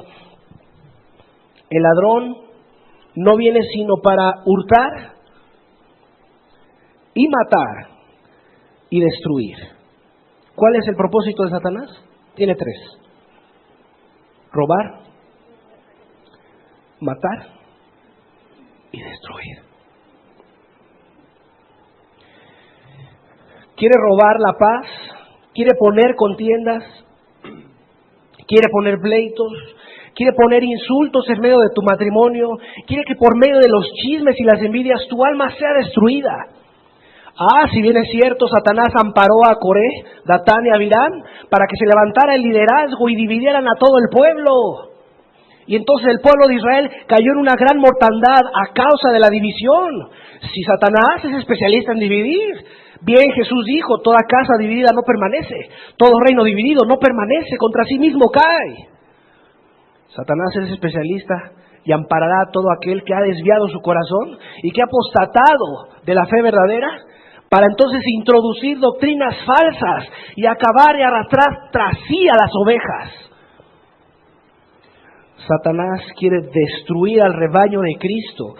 el ladrón no viene sino para hurtar y matar y destruir. ¿Cuál es el propósito de Satanás? Tiene tres: robar, matar y destruir. Quiere robar la paz, quiere poner contiendas, quiere poner pleitos, quiere poner insultos en medio de tu matrimonio, quiere que por medio de los chismes y las envidias tu alma sea destruida. Si bien es cierto, Satanás amparó a Coré, Datán y Abirán para que se levantara el liderazgo y dividieran a todo el pueblo. Y entonces el pueblo de Israel cayó en una gran mortandad a causa de la división. Si Satanás es especialista en dividir, bien Jesús dijo, toda casa dividida no permanece, todo reino dividido no permanece, contra sí mismo cae. Satanás es especialista y amparará a todo aquel que ha desviado su corazón y que ha apostatado de la fe verdadera, para entonces introducir doctrinas falsas y acabar y arrastrar tras sí a las ovejas. Satanás quiere destruir al rebaño de Cristo.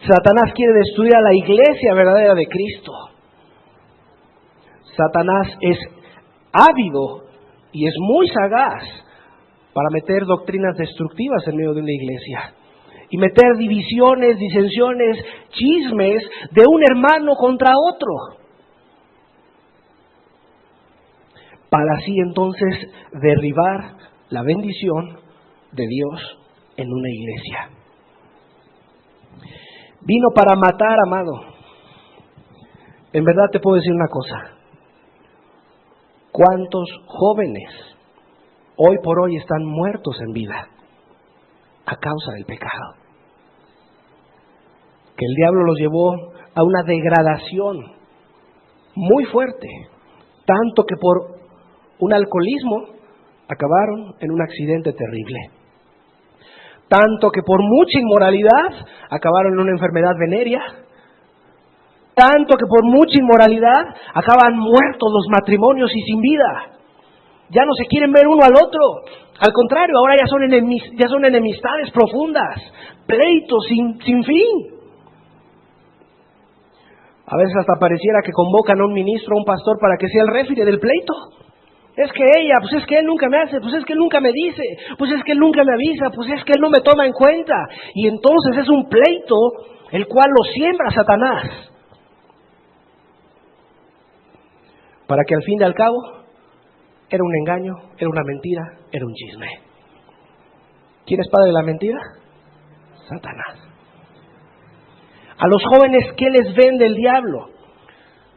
Satanás quiere destruir a la iglesia verdadera de Cristo. Satanás es ávido y es muy sagaz para meter doctrinas destructivas en medio de una iglesia y meter divisiones, disensiones, chismes de un hermano contra otro, para así entonces derribar la bendición de Dios en una iglesia. Vino para matar, amado. En verdad te puedo decir una cosa. ¿Cuántos jóvenes hoy por hoy están muertos en vida a causa del pecado? Que el diablo los llevó a una degradación muy fuerte, tanto que por un alcoholismo acabaron en un accidente terrible. Tanto que por mucha inmoralidad acabaron en una enfermedad venérea. Tanto que por mucha inmoralidad acaban muertos los matrimonios y sin vida. Ya no se quieren ver uno al otro. Al contrario, ahora ya son enemistades profundas, pleitos sin fin. A veces hasta pareciera que convocan a un ministro, a un pastor, para que sea el réfere del pleito. Es que ella, pues es que él nunca me hace, pues es que él nunca me dice, pues es que él nunca me avisa, pues es que él no me toma en cuenta. Y entonces es un pleito el cual lo siembra Satanás, para que al fin y al cabo era un engaño, era una mentira, era un chisme. ¿Quién es padre de la mentira? Satanás. A los jóvenes, ¿qué les vende el diablo?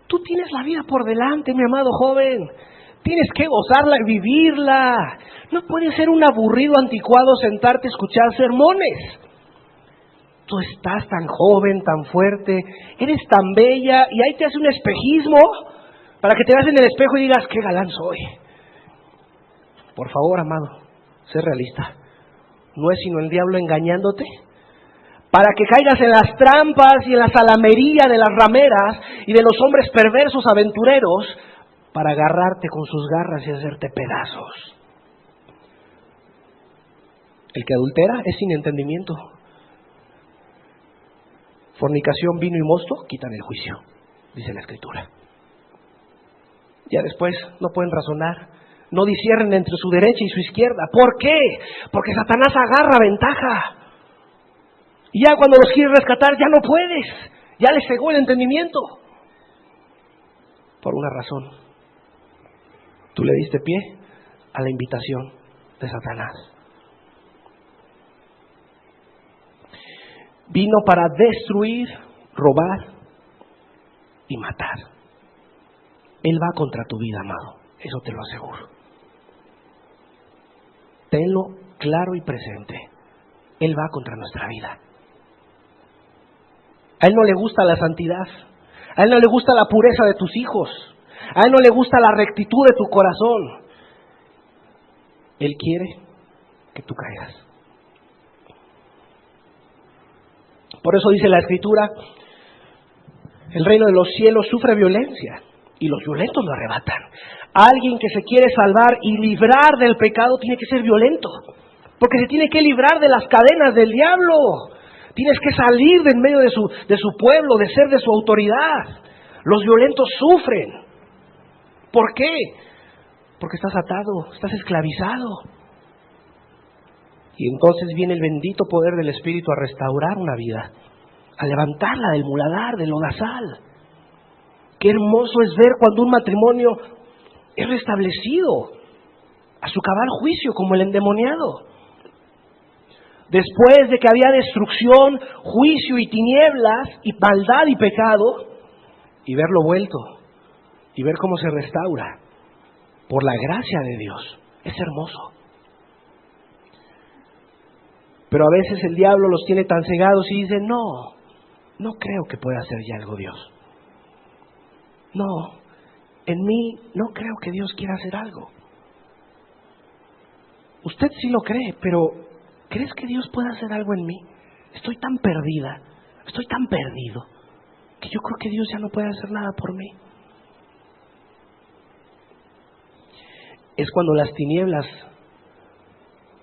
Tú tienes la vida por delante, mi amado joven. Tienes que gozarla y vivirla. No puedes ser un aburrido anticuado sentarte a escuchar sermones. Tú estás tan joven, tan fuerte, eres tan bella, y ahí te hace un espejismo para que te veas en el espejo y digas, qué galán soy. Por favor, amado, sé realista. ¿No es sino el diablo engañándote? Para que caigas en las trampas y en la salamería de las rameras y de los hombres perversos aventureros, para agarrarte con sus garras y hacerte pedazos. El que adultera es sin entendimiento. Fornicación, vino y mosto quitan el juicio, dice la Escritura. Ya después no pueden razonar, no disciernen entre su derecha y su izquierda. ¿Por qué? Porque Satanás agarra ventaja. Y ya cuando los quieres rescatar ya no puedes, ya les cegó el entendimiento. Por una razón. Tú le diste pie a la invitación de Satanás. Vino para destruir, robar y matar. Él va contra tu vida, amado. Eso te lo aseguro. Tenlo claro y presente. Él va contra nuestra vida. A Él no le gusta la santidad. A Él no le gusta la pureza de tus hijos. A Él no le gusta la rectitud de tu corazón. Él quiere que tú caigas. Por eso dice la Escritura, el reino de los cielos sufre violencia y los violentos lo arrebatan. Alguien que se quiere salvar y librar del pecado tiene que ser violento, porque se tiene que librar de las cadenas del diablo. Tienes que salir de en medio de su pueblo, de ser de su autoridad. Los violentos sufren. ¿Por qué? Porque estás atado, estás esclavizado. Y entonces viene el bendito poder del Espíritu a restaurar una vida, a levantarla del muladar, del lodazal. Qué hermoso es ver cuando un matrimonio es restablecido a su cabal juicio como el endemoniado. Después de que había destrucción, juicio y tinieblas y maldad y pecado, y verlo vuelto, y ver cómo se restaura por la gracia de Dios, es hermoso. Pero a veces el diablo los tiene tan cegados y dice, no creo que pueda hacer ya algo Dios. No, en mí no creo que Dios quiera hacer algo. Usted sí lo cree, pero ¿crees que Dios pueda hacer algo en mí? Estoy tan perdida, estoy tan perdido, que yo creo que Dios ya no puede hacer nada por mí. Es cuando las tinieblas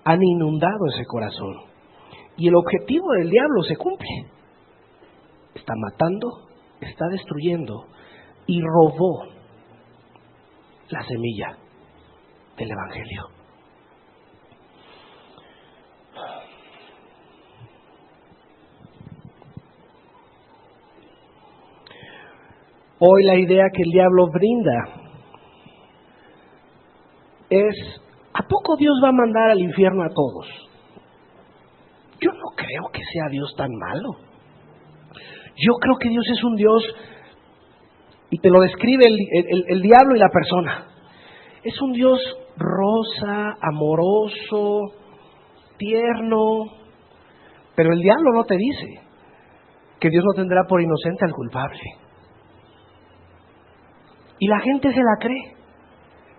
han inundado ese corazón y el objetivo del diablo se cumple. Está matando, está destruyendo y robó la semilla del Evangelio. Hoy la idea que el diablo brinda es, ¿a poco Dios va a mandar al infierno a todos? Yo no creo que sea Dios tan malo. Yo creo que Dios es un Dios, y te lo describe el diablo y la persona. Es un Dios rosa, amoroso, tierno, pero el diablo no te dice que Dios no tendrá por inocente al culpable. Y la gente se la cree.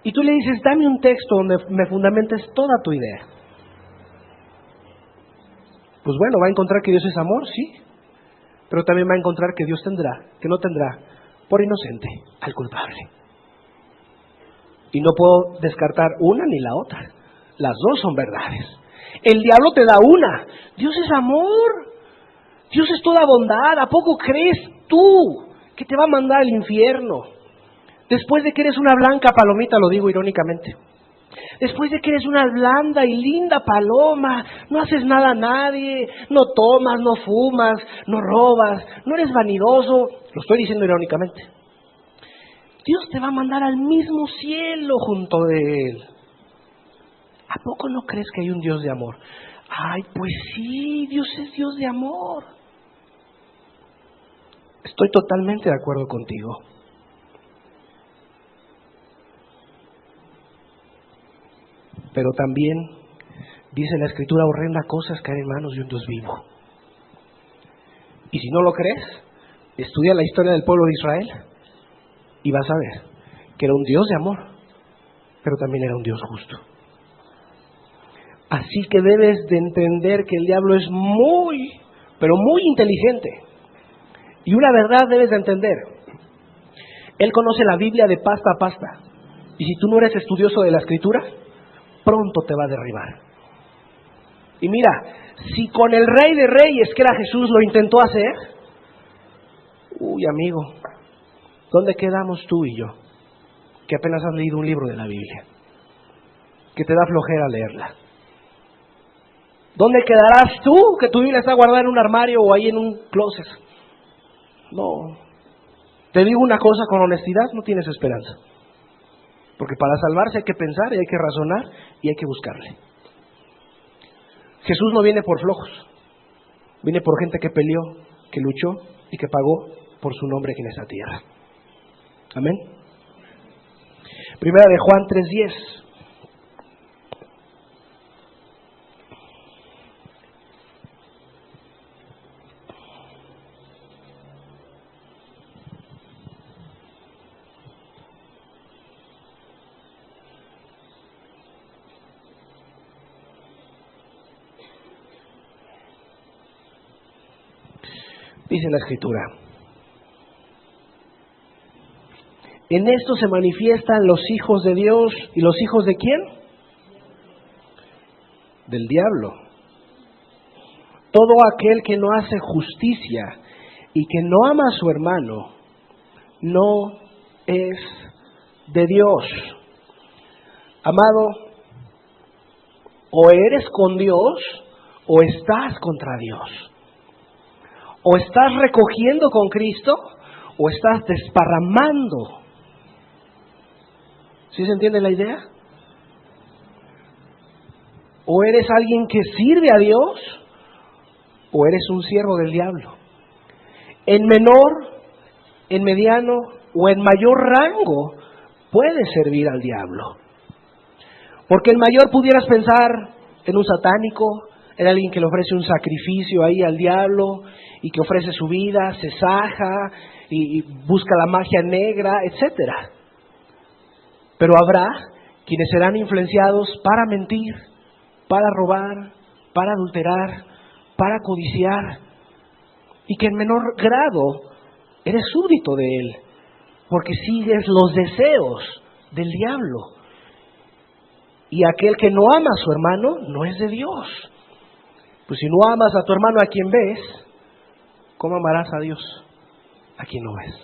Y tú le dices, dame un texto donde me fundamentes toda tu idea. Pues bueno, va a encontrar que Dios es amor, sí, pero también va a encontrar que Dios no tendrá por inocente al culpable. Y no puedo descartar una ni la otra. Las dos son verdades. El diablo te da una. Dios es amor. Dios es toda bondad. ¿A poco crees tú que te va a mandar al infierno? Después de que eres una blanca palomita, lo digo irónicamente. Después de que eres una blanda y linda paloma, no haces nada a nadie, no tomas, no fumas, no robas, no eres vanidoso, lo estoy diciendo irónicamente. Dios te va a mandar al mismo cielo junto de Él. ¿A poco no crees que hay un Dios de amor? Ay, pues sí, Dios es Dios de amor. Estoy totalmente de acuerdo contigo. Pero también dice la Escritura, horrenda cosas caer en manos de un Dios vivo. Y si no lo crees, estudia la historia del pueblo de Israel y vas a ver que era un Dios de amor, pero también era un Dios justo. Así que debes de entender que el diablo es muy, pero muy inteligente. Y una verdad debes de entender. Él conoce la Biblia de pasta a pasta. Y si tú no eres estudioso de la Escritura, pronto te va a derribar. Y mira, si con el Rey de Reyes, que era Jesús, lo intentó hacer, uy amigo, ¿dónde quedamos tú y yo? Que apenas has leído un libro de la Biblia, que te da flojera leerla. ¿Dónde quedarás tú, que tu Biblia está guardada en un armario o ahí en un closet? No, te digo una cosa con honestidad, no tienes esperanza. Porque para salvarse hay que pensar y hay que razonar y hay que buscarle. Jesús no viene por flojos, viene por gente que peleó, que luchó y que pagó por su nombre aquí en esta tierra. Amén. Primera de Juan 3:10. Dice la Escritura, en esto se manifiestan los hijos de Dios. ¿Y los hijos de quién? Del diablo. Todo aquel que no hace justicia y que no ama a su hermano, no es de Dios. Amado, o eres con Dios o estás contra Dios. O estás recogiendo con Cristo o estás desparramando. ¿Sí se entiende la idea? O eres alguien que sirve a Dios o eres un siervo del diablo. En menor, en mediano o en mayor rango puedes servir al diablo. Porque en mayor pudieras pensar en un satánico, Era alguien que le ofrece un sacrificio ahí al diablo y que ofrece su vida, se saja y busca la magia negra, etcétera. Pero habrá quienes serán influenciados para mentir, para robar, para adulterar, para codiciar, y que en menor grado eres súbdito de él, porque sigues los deseos del diablo. Y aquel que no ama a su hermano no es de Dios. Pues si no amas a tu hermano a quien ves, ¿cómo amarás a Dios a quien no ves?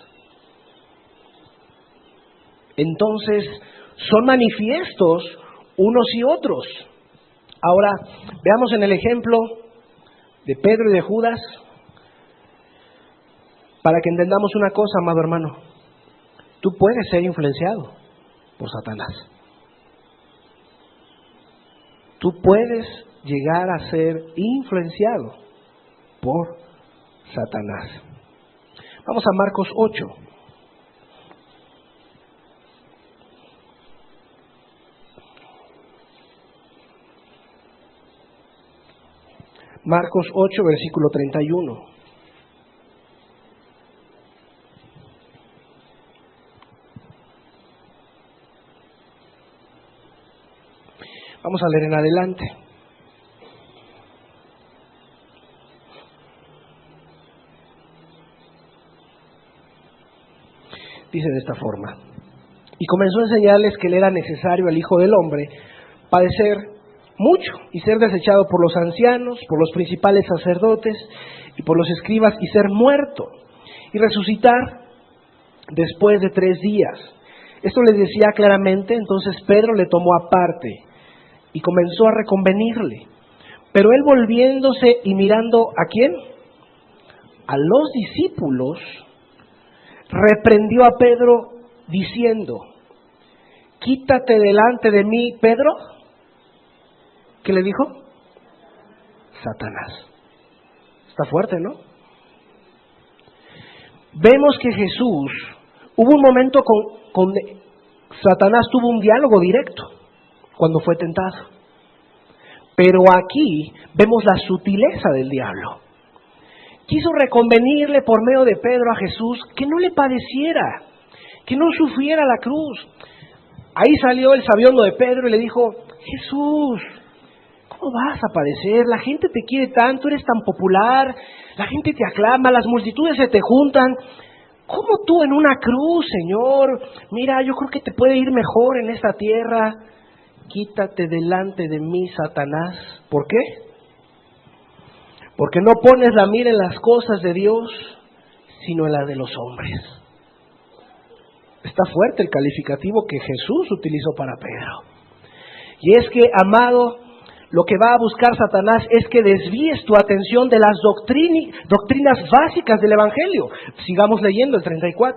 Entonces, son manifiestos unos y otros. Ahora, veamos en el ejemplo de Pedro y de Judas, para que entendamos una cosa, amado hermano. Tú puedes ser influenciado por Satanás. Tú puedes llegar a ser influenciado por Satanás. Vamos a Marcos 8. Marcos 8, versículo 31. Vamos a leer en adelante. Dice de esta forma: y comenzó a enseñarles que le era necesario al Hijo del Hombre padecer mucho y ser desechado por los ancianos, por los principales sacerdotes y por los escribas, y ser muerto y resucitar después de 3 días. Esto les decía claramente. Entonces Pedro le tomó aparte y comenzó a reconvenirle. Pero él, volviéndose y mirando ¿a quién? A los discípulos, reprendió a Pedro diciendo: quítate delante de mí, Pedro. ¿Qué le dijo? Satanás. Está fuerte, ¿no? Vemos que Jesús, hubo un momento con Satanás, tuvo un diálogo directo cuando fue tentado. Pero aquí vemos la sutileza del diablo. Quiso reconvenirle por medio de Pedro a Jesús que no le padeciera, que no sufriera la cruz. Ahí salió el sabiondo de Pedro y le dijo: Jesús, ¿cómo vas a padecer? La gente te quiere tanto, eres tan popular, la gente te aclama, las multitudes se te juntan. ¿Cómo tú en una cruz, Señor? Mira, yo creo que te puede ir mejor en esta tierra. Quítate delante de mí, Satanás. ¿Por qué? Porque no pones la mira en las cosas de Dios, sino en las de los hombres. Está fuerte el calificativo que Jesús utilizó para Pedro. Y es que, amado, lo que va a buscar Satanás es que desvíes tu atención de las doctrinas básicas del Evangelio. Sigamos leyendo el 34.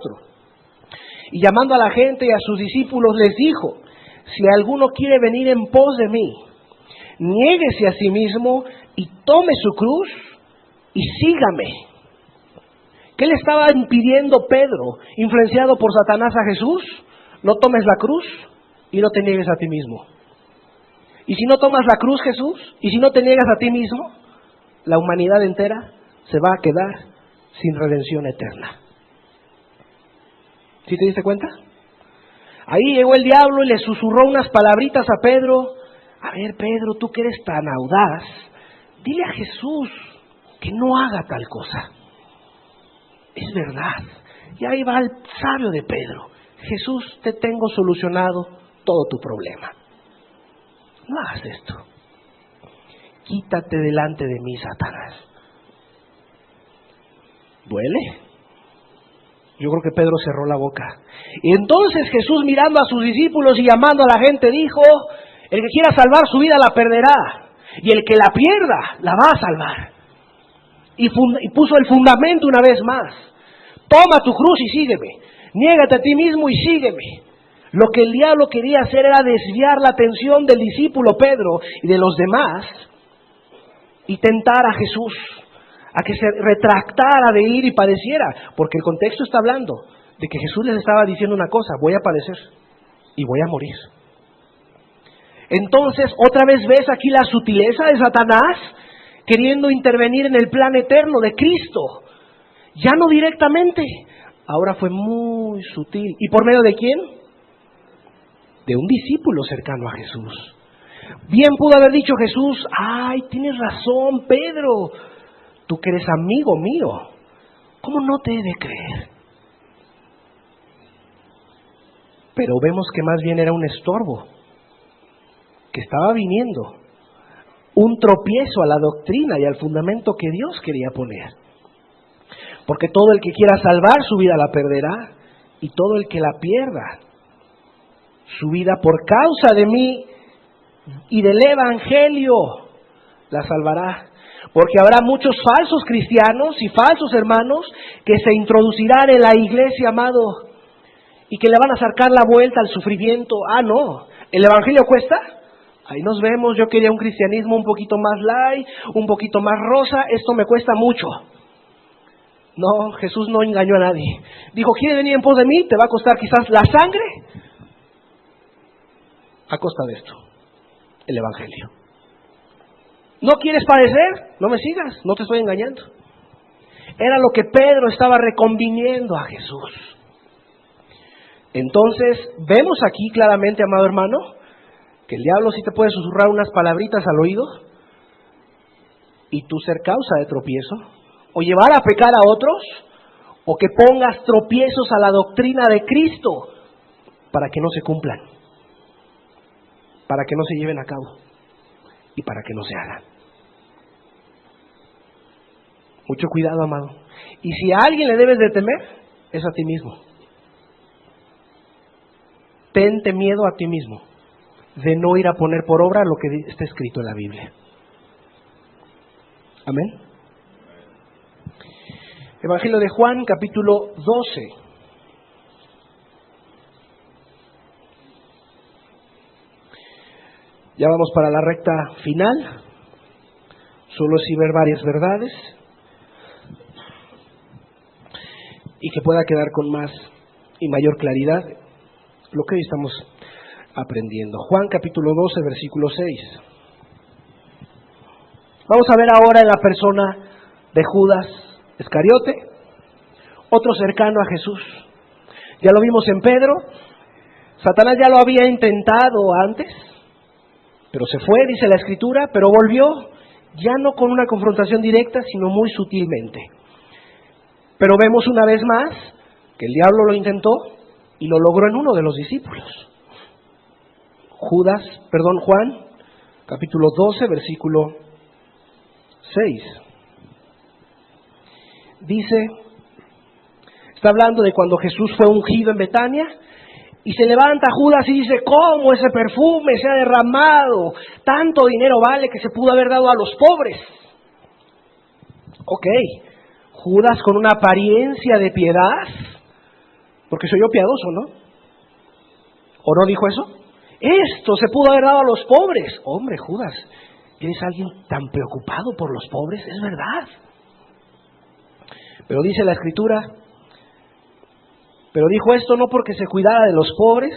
Y llamando a la gente y a sus discípulos les dijo: si alguno quiere venir en pos de mí, niéguese a sí mismo y tome su cruz y sígame. ¿Qué le estaba impidiendo Pedro, influenciado por Satanás, a Jesús? No tomes la cruz y no te niegues a ti mismo. Y si no tomas la cruz, Jesús, y si no te niegas a ti mismo, la humanidad entera se va a quedar sin redención eterna. ¿Sí te diste cuenta? Ahí llegó el diablo y le susurró unas palabritas a Pedro. A ver, Pedro, tú que eres tan audaz, dile a Jesús que no haga tal cosa. Es verdad. Y ahí va el sabio de Pedro: Jesús, te tengo solucionado todo tu problema. No hagas esto. Quítate delante de mí, Satanás. ¿Duele? Yo creo que Pedro cerró la boca. Y entonces Jesús, mirando a sus discípulos y llamando a la gente, dijo: el que quiera salvar su vida la perderá, y el que la pierda la va a salvar. Y puso el fundamento una vez más: toma tu cruz y sígueme. Niégate a ti mismo y sígueme. Lo que el diablo quería hacer era desviar la atención del discípulo Pedro y de los demás y tentar a Jesús a que se retractara de ir y padeciera, porque el contexto está hablando de que Jesús les estaba diciendo una cosa: voy a padecer y voy a morir. Entonces, otra vez ves aquí la sutileza de Satanás, queriendo intervenir en el plan eterno de Cristo. Ya no directamente, ahora fue muy sutil. ¿Y por medio de quién? De un discípulo cercano a Jesús. Bien pudo haber dicho Jesús: ay, tienes razón, Pedro, tú que eres amigo mío, ¿cómo no te he de creer? Pero vemos que más bien era un estorbo, que estaba viniendo, un tropiezo a la doctrina y al fundamento que Dios quería poner. Porque todo el que quiera salvar su vida la perderá, y todo el que la pierda, su vida por causa de mí y del Evangelio, la salvará. Porque habrá muchos falsos cristianos y falsos hermanos que se introducirán en la iglesia, amado, y que le van a sacar la vuelta al sufrimiento. Ah, no, ¿el Evangelio cuesta? Ahí nos vemos. Yo quería un cristianismo un poquito más light, un poquito más rosa. Esto me cuesta mucho. No, Jesús no engañó a nadie. Dijo: ¿quieres venir en pos de mí? Te va a costar quizás la sangre a costa de esto, el Evangelio. ¿No quieres padecer? No me sigas, no te estoy engañando. Era lo que Pedro estaba reconviniendo a Jesús. Entonces, vemos aquí claramente, amado hermano, que el diablo sí te puede susurrar unas palabritas al oído y tú ser causa de tropiezo, o llevar a pecar a otros, o que pongas tropiezos a la doctrina de Cristo para que no se cumplan, para que no se lleven a cabo y para que no se hagan. Mucho cuidado, amado. Y si a alguien le debes de temer, es a ti mismo. Tente miedo a ti mismo de no ir a poner por obra lo que está escrito en la Biblia. Amén. Evangelio de Juan, capítulo 12. Ya vamos para la recta final. Solo así ver varias verdades y que pueda quedar con más y mayor claridad lo que hoy estamos aprendiendo. Juan capítulo 12, versículo 6. Vamos a ver ahora en la persona de Judas Iscariote, otro cercano a Jesús. Ya lo vimos en Pedro. Satanás ya lo había intentado antes, pero se fue, dice la Escritura, pero volvió, ya no con una confrontación directa, sino muy sutilmente. Pero vemos una vez más que el diablo lo intentó y lo logró en uno de los discípulos. Juan, capítulo 12, versículo 6. Dice, está hablando de cuando Jesús fue ungido en Betania, y se levanta Judas y dice: ¿cómo ese perfume se ha derramado? Tanto dinero vale que se pudo haber dado a los pobres. Ok, Judas con una apariencia de piedad, porque soy yo piadoso, ¿no? ¿O no dijo eso? Esto se pudo haber dado a los pobres. Hombre, Judas, ¿eres alguien tan preocupado por los pobres? Es verdad. Pero dice la Escritura, pero dijo esto no porque se cuidara de los pobres,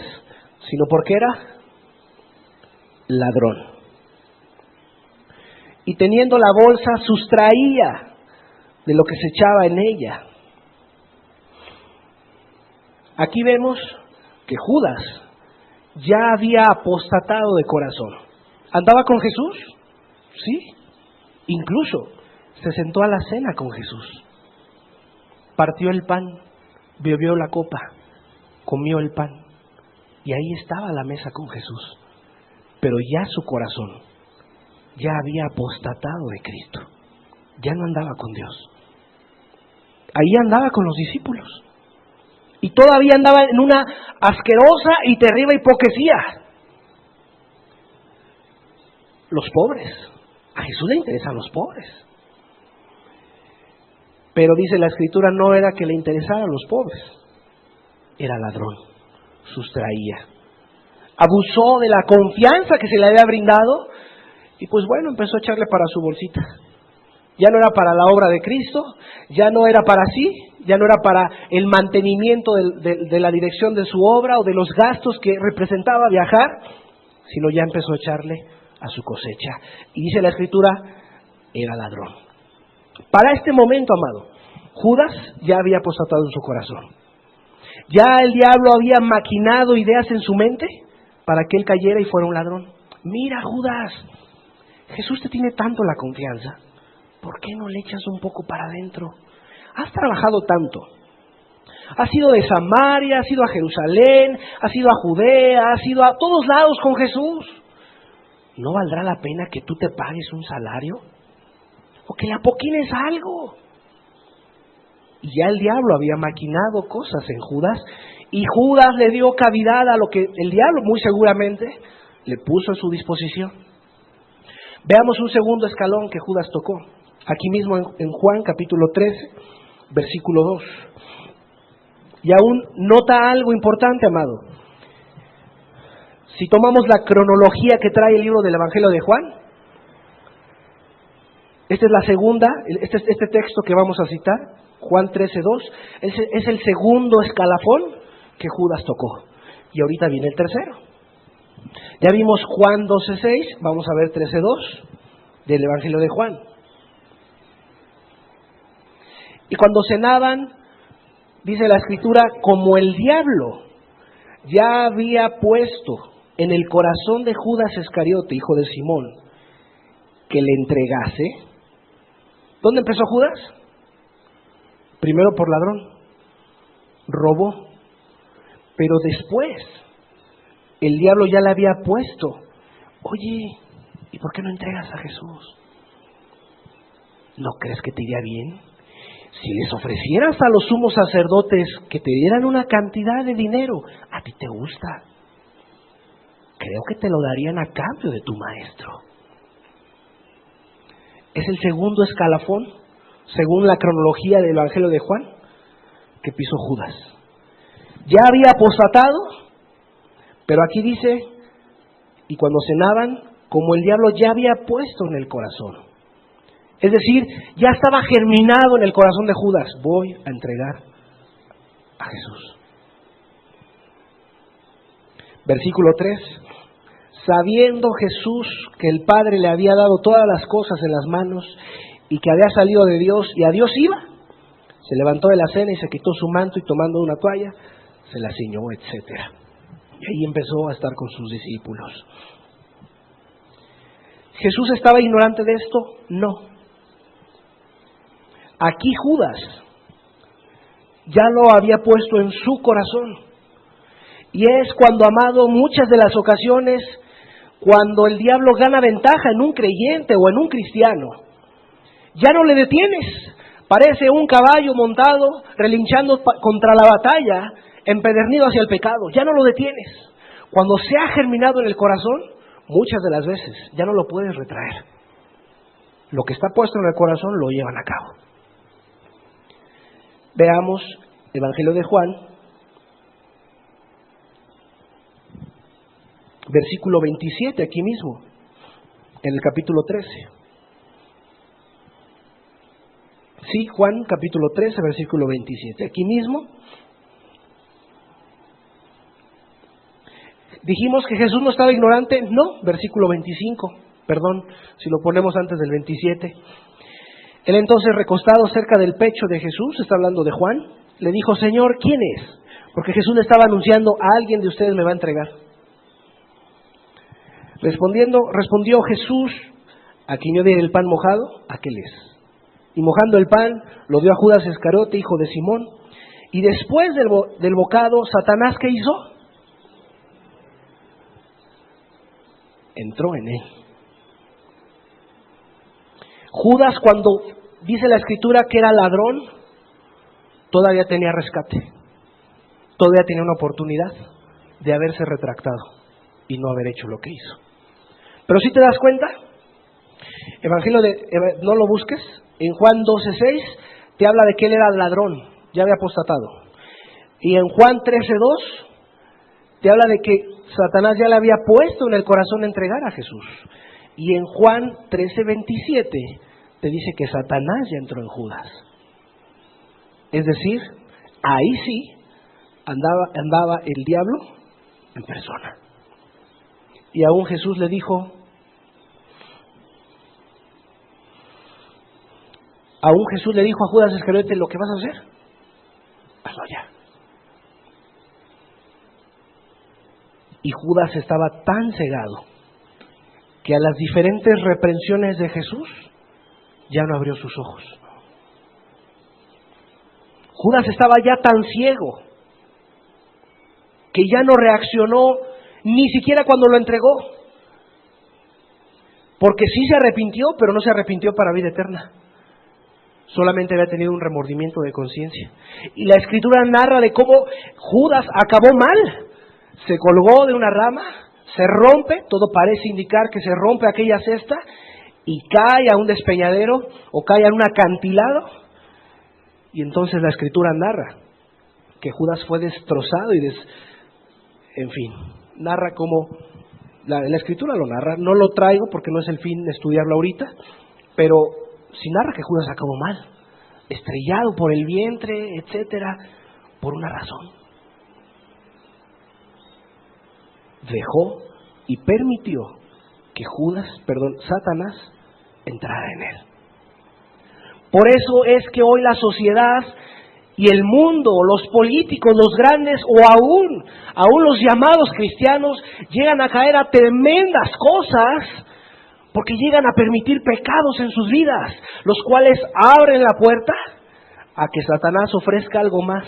sino porque era ladrón. Y teniendo la bolsa, sustraía de lo que se echaba en ella. Aquí vemos que Judas ya había apostatado de corazón. ¿Andaba con Jesús? Sí. Incluso se sentó a la cena con Jesús. Partió el pan, bebió la copa, comió el pan, y ahí estaba a la mesa con Jesús. Pero ya su corazón ya había apostatado de Cristo. Ya no andaba con Dios. Ahí andaba con los discípulos. Y todavía andaba en una asquerosa y terrible hipocresía. Los pobres. A Jesús le interesan los pobres. Pero dice la Escritura, no era que le interesaran los pobres. Era ladrón. Sustraía. Abusó de la confianza que se le había brindado. Y pues bueno, empezó a echarle para su bolsita. Ya no era para la obra de Cristo, ya no era para sí, ya no era para el mantenimiento de la dirección de su obra o de los gastos que representaba viajar, sino ya empezó a echarle a su cosecha. Y dice la Escritura era ladrón. Para este momento, amado, Judas ya había apostatado en su corazón. Ya el diablo había maquinado ideas en su mente para que él cayera y fuera un ladrón. Mira, Judas, Jesús te tiene tanto la confianza. ¿Por qué no le echas un poco para adentro? Has trabajado tanto. Has ido de Samaria, has ido a Jerusalén, has ido a Judea, has ido a todos lados con Jesús. ¿No valdrá la pena que tú te pagues un salario? ¿O que le apoquines algo? Y ya el diablo había maquinado cosas en Judas, y Judas le dio cavidad a lo que el diablo muy seguramente le puso a su disposición. Veamos un segundo escalón que Judas tocó. Aquí mismo en Juan capítulo 13, versículo 2. Y aún nota algo importante, amado. Si tomamos la cronología que trae el libro del Evangelio de Juan, esta es la segunda, este texto que vamos a citar, Juan 13:2, es el segundo escalafón que Judas tocó. Y ahorita viene el tercero. Ya vimos Juan 12:6, vamos a ver 13:2 del Evangelio de Juan. Y cuando cenaban, dice la Escritura, como el diablo ya había puesto en el corazón de Judas Iscariote, hijo de Simón, que le entregase. ¿Dónde empezó Judas? Primero por ladrón, robó, pero después el diablo ya le había puesto, oye, ¿y por qué no entregas a Jesús? ¿No crees que te iría bien? Si les ofrecieras a los sumos sacerdotes que te dieran una cantidad de dinero, ¿a ti te gusta? Creo que te lo darían a cambio de tu maestro. Es el segundo escalafón, según la cronología del Evangelio de Juan, que pisó Judas. Ya había apostatado, pero aquí dice, y cuando cenaban, como el diablo ya había puesto en el corazón. Es decir, ya estaba germinado en el corazón de Judas, voy a entregar a Jesús. Versículo 3, sabiendo Jesús que el Padre le había dado todas las cosas en las manos y que había salido de Dios y a Dios iba, se levantó de la cena y se quitó su manto y tomando una toalla, se la ciñó, etc. Y ahí empezó a estar con sus discípulos. ¿Jesús estaba ignorante de esto? No. Aquí Judas ya lo había puesto en su corazón. Y es cuando, amado, muchas de las ocasiones, cuando el diablo gana ventaja en un creyente o en un cristiano, ya no le detienes. Parece un caballo montado, relinchando contra la batalla, empedernido hacia el pecado. Ya no lo detienes. Cuando se ha germinado en el corazón, muchas de las veces ya no lo puedes retraer. Lo que está puesto en el corazón lo llevan a cabo. Veamos Evangelio de Juan, versículo 27, aquí mismo, en el capítulo 13. Sí, Juan, capítulo 13, versículo 27. Aquí mismo dijimos que Jesús no estaba ignorante. No, versículo 25, perdón, si lo ponemos antes del 27. Él entonces, recostado cerca del pecho de Jesús, está hablando de Juan, le dijo, Señor, ¿quién es? Porque Jesús le estaba anunciando, a alguien de ustedes me va a entregar. Respondió Jesús, ¿a quien yo diera el pan mojado? Aquel es. Y mojando el pan, lo dio a Judas Iscariote, hijo de Simón. Y después del bocado, Satanás, ¿qué hizo? Entró en él. Judas, cuando dice la Escritura que era ladrón, todavía tenía rescate. Todavía tenía una oportunidad de haberse retractado y no haber hecho lo que hizo. Pero si te das cuenta, no lo busques, en Juan 12:6 te habla de que él era ladrón, ya había apostatado. Y en Juan 13:2 te habla de que Satanás ya le había puesto en el corazón entregar a Jesús. Y en Juan 13:27 te dice que Satanás ya entró en Judas. Es decir, ahí sí andaba el diablo en persona. Y aún Jesús le dijo, Aún Jesús le dijo a Judas Iscariote: lo que vas a hacer, hazlo ya. Y Judas estaba tan cegado que a las diferentes reprensiones de Jesús ya no abrió sus ojos. Judas estaba ya tan ciego que ya no reaccionó ni siquiera cuando lo entregó, porque sí se arrepintió, pero no se arrepintió para vida eterna. Solamente había tenido un remordimiento de conciencia. Y la Escritura narra de cómo Judas acabó mal. Se colgó de una rama, se rompe, todo parece indicar que se rompe aquella cesta y cae a un despeñadero o cae a un acantilado. Y entonces la Escritura narra que Judas fue destrozado en fin, narra como la Escritura lo narra. No lo traigo porque no es el fin de estudiarlo ahorita, pero sí narra que Judas acabó mal, estrellado por el vientre, etcétera, por una razón. Dejó y permitió que Satanás entrara en él. Por eso es que hoy la sociedad y el mundo, los políticos, los grandes o aún los llamados cristianos llegan a caer a tremendas cosas porque llegan a permitir pecados en sus vidas, los cuales abren la puerta a que Satanás ofrezca algo más.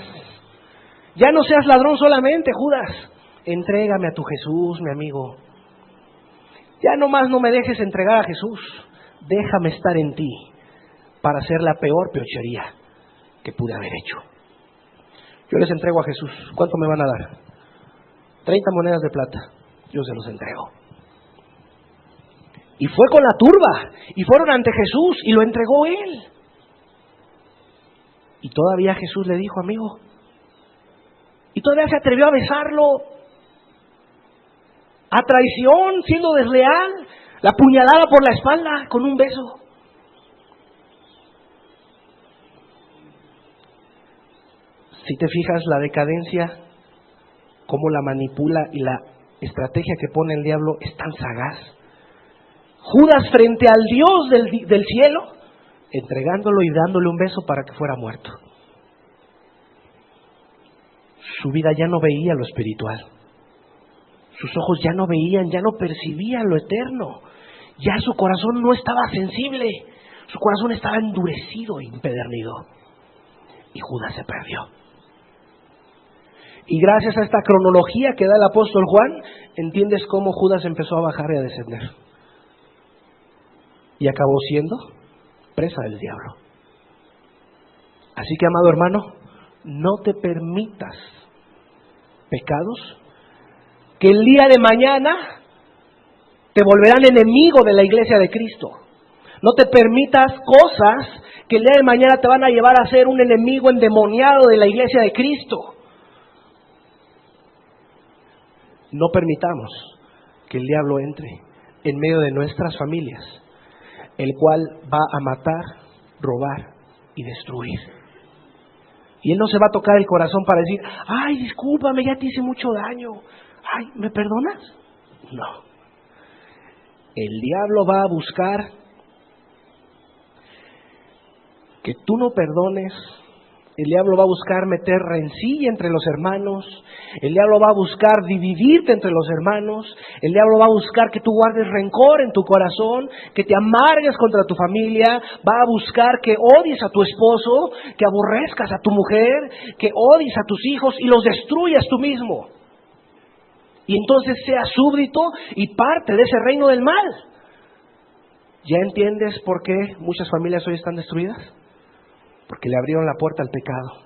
Ya no seas ladrón solamente, Judas. Entrégame a tu Jesús, mi amigo. Ya nomás no me dejes entregar a Jesús. Déjame estar en ti para hacer la peor piochería que pude haber hecho. Yo les entrego a Jesús. ¿Cuánto me van a dar? 30 monedas de plata. Yo se los entrego. Y fue con la turba. Y fueron ante Jesús y lo entregó él. Y todavía Jesús le dijo: amigo. Y todavía se atrevió a besarlo. A traición, siendo desleal, la puñalada por la espalda con un beso. Si te fijas, la decadencia, cómo la manipula y la estrategia que pone el diablo es tan sagaz. Judas frente al Dios del cielo, entregándolo y dándole un beso para que fuera muerto. Su vida ya no veía lo espiritual. Sus ojos ya no veían, ya no percibían lo eterno. Ya su corazón no estaba sensible. Su corazón estaba endurecido e impedernido. Y Judas se perdió. Y gracias a esta cronología que da el apóstol Juan, entiendes cómo Judas empezó a bajar y a descender. Y acabó siendo presa del diablo. Así que, amado hermano, no te permitas pecados que el día de mañana te volverán enemigo de la iglesia de Cristo. No te permitas cosas que el día de mañana te van a llevar a ser un enemigo endemoniado de la iglesia de Cristo. No permitamos que el diablo entre en medio de nuestras familias, el cual va a matar, robar y destruir. Y él no se va a tocar el corazón para decir: ay, discúlpame, ya te hice mucho daño. Ay, ¿me perdonas? No. El diablo va a buscar que tú no perdones. El diablo va a buscar meter rencilla entre los hermanos. El diablo va a buscar dividirte entre los hermanos. El diablo va a buscar que tú guardes rencor en tu corazón, que te amargues contra tu familia. Va a buscar que odies a tu esposo, que aborrezcas a tu mujer, que odies a tus hijos y los destruyas tú mismo. Y entonces seas súbdito y parte de ese reino del mal. ¿Ya entiendes por qué muchas familias hoy están destruidas? Porque le abrieron la puerta al pecado,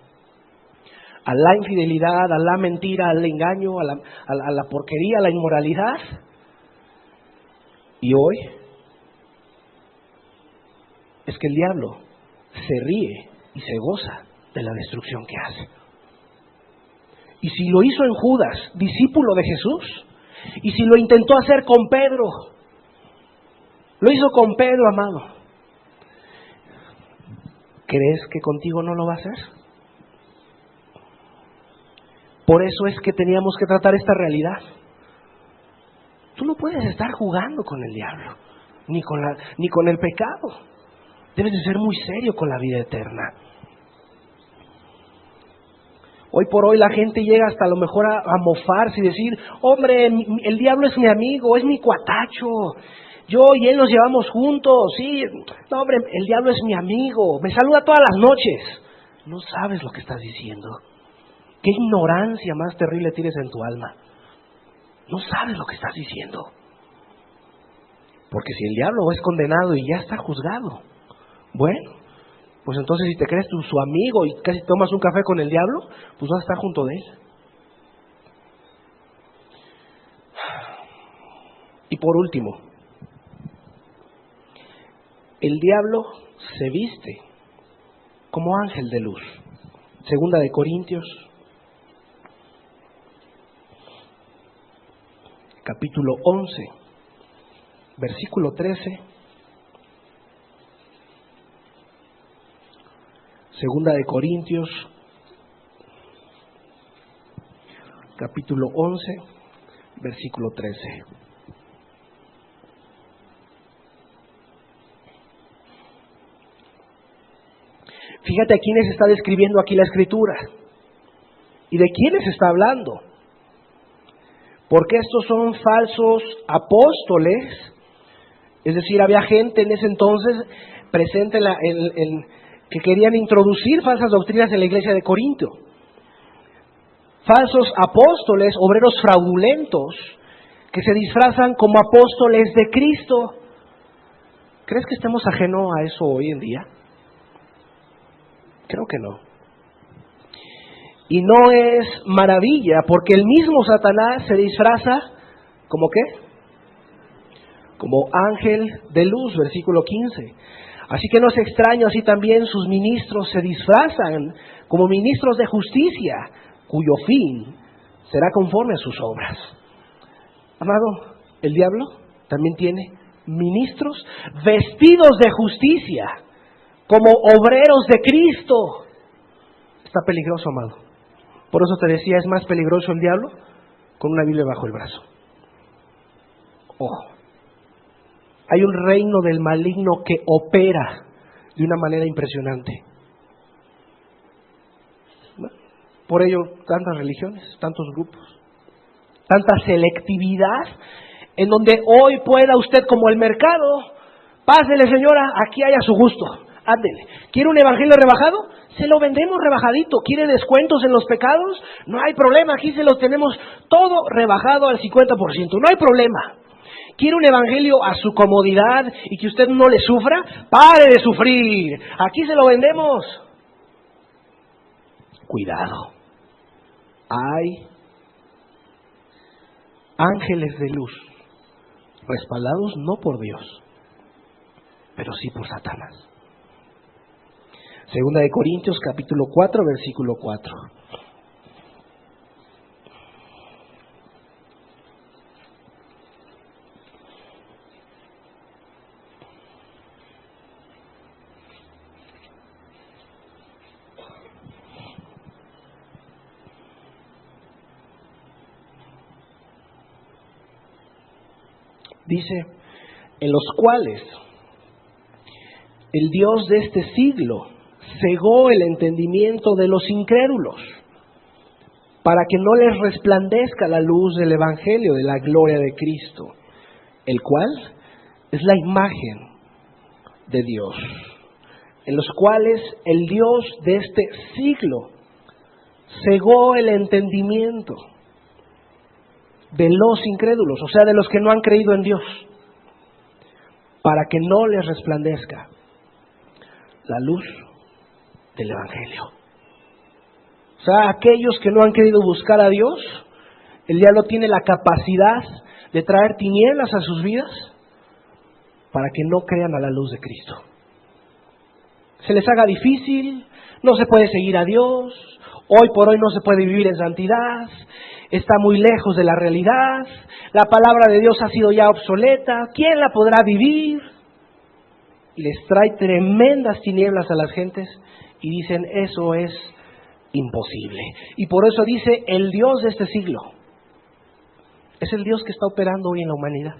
a la infidelidad, a la mentira, al engaño, a la porquería, a la inmoralidad. Y hoy es que el diablo se ríe y se goza de la destrucción que hace. Y si lo hizo en Judas, discípulo de Jesús, y si lo intentó hacer con Pedro, lo hizo con Pedro, amado, ¿crees que contigo no lo va a hacer? Por eso es que teníamos que tratar esta realidad. Tú no puedes estar jugando con el diablo, ni con el pecado. Debes de ser muy serio con la vida eterna. Hoy por hoy la gente llega hasta a lo mejor a mofarse y decir, hombre, el diablo es mi amigo, es mi cuatacho. Yo y él nos llevamos juntos, sí. No, hombre, el diablo es mi amigo, me saluda todas las noches. No sabes lo que estás diciendo. Qué ignorancia más terrible tienes en tu alma. No sabes lo que estás diciendo. Porque si el diablo es condenado y ya está juzgado, bueno, pues entonces si te crees tú su amigo y casi tomas un café con el diablo, pues vas a estar junto de él. Y por último, el diablo se viste como ángel de luz. Segunda de Corintios, capítulo 11, versículo 13. Segunda de Corintios, capítulo 11, versículo 13. Fíjate a quiénes está describiendo aquí la Escritura y de quiénes está hablando. Porque estos son falsos apóstoles, es decir, había gente en ese entonces presente que querían introducir falsas doctrinas en la iglesia de Corinto. Falsos apóstoles, obreros fraudulentos, que se disfrazan como apóstoles de Cristo. ¿Crees que estemos ajenos a eso hoy en día? Creo que no. Y no es maravilla, porque el mismo Satanás se disfraza, ¿como qué? Como ángel de luz, versículo 15. Así que no es extraño, así también sus ministros se disfrazan como ministros de justicia, cuyo fin será conforme a sus obras. Amado, el diablo también tiene ministros vestidos de justicia, como obreros de Cristo. Está peligroso, amado. Por eso te decía, es más peligroso el diablo con una Biblia bajo el brazo. Ojo. Hay un reino del maligno que opera de una manera impresionante. Por ello, tantas religiones, tantos grupos, tanta selectividad, en donde hoy pueda usted, como el mercado, pásele señora, aquí hay a su gusto, ándele. ¿Quiere un evangelio rebajado? Se lo vendemos rebajadito. ¿Quiere descuentos en los pecados? No hay problema, aquí se los tenemos todo rebajado al 50%, no hay problema. ¿Quiere un evangelio a su comodidad y que usted no le sufra? ¡Pare de sufrir! Aquí se lo vendemos. Cuidado. Hay ángeles de luz, respaldados no por Dios, pero sí por Satanás. Segunda de Corintios, capítulo 4, versículo 4. Dice, en los cuales el Dios de este siglo cegó el entendimiento de los incrédulos, para que no les resplandezca la luz del Evangelio de la gloria de Cristo, el cual es la imagen de Dios, en los cuales el Dios de este siglo cegó el entendimiento de los incrédulos, o sea, de los que no han creído en Dios, para que no les resplandezca la luz del Evangelio. O sea, aquellos que no han querido buscar a Dios, el diablo tiene la capacidad de traer tinieblas a sus vidas para que no crean a la luz de Cristo. Se les haga difícil, no se puede seguir a Dios, hoy por hoy no se puede vivir en santidad, está muy lejos de la realidad, la palabra de Dios ha sido ya obsoleta, ¿quién la podrá vivir? Y les trae tremendas tinieblas a las gentes y dicen, eso es imposible. Y por eso dice, el Dios de este siglo es el Dios que está operando hoy en la humanidad.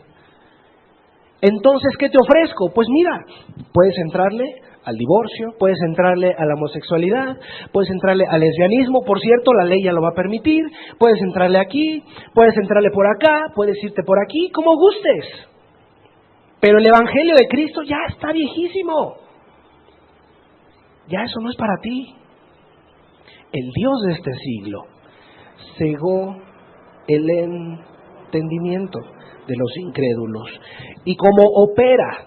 Entonces, ¿qué te ofrezco? Pues mira, puedes entrarle al divorcio, puedes entrarle a la homosexualidad, puedes entrarle al lesbianismo, por cierto, la ley ya lo va a permitir, puedes entrarle aquí, puedes entrarle por acá, puedes irte por aquí, como gustes. Pero el Evangelio de Cristo ya está viejísimo. Ya eso no es para ti. El Dios de este siglo cegó el entendimiento de los incrédulos. Y como opera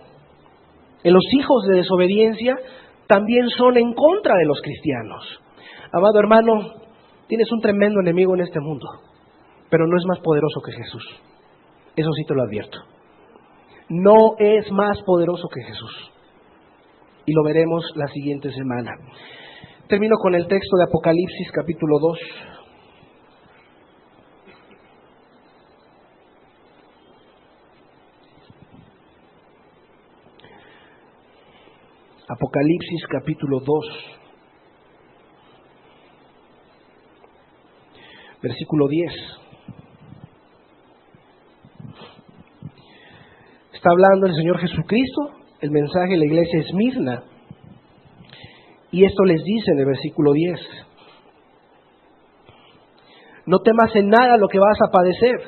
en los hijos de desobediencia, también son en contra de los cristianos. Amado hermano, tienes un tremendo enemigo en este mundo, pero no es más poderoso que Jesús. Eso sí te lo advierto. No es más poderoso que Jesús. Y lo veremos la siguiente semana. Termino con el texto de Apocalipsis capítulo 2. Apocalipsis capítulo 2, versículo 10. Está hablando el Señor Jesucristo, el mensaje de la iglesia es Esmirna. Y esto les dice en el versículo 10. No temas en nada lo que vas a padecer.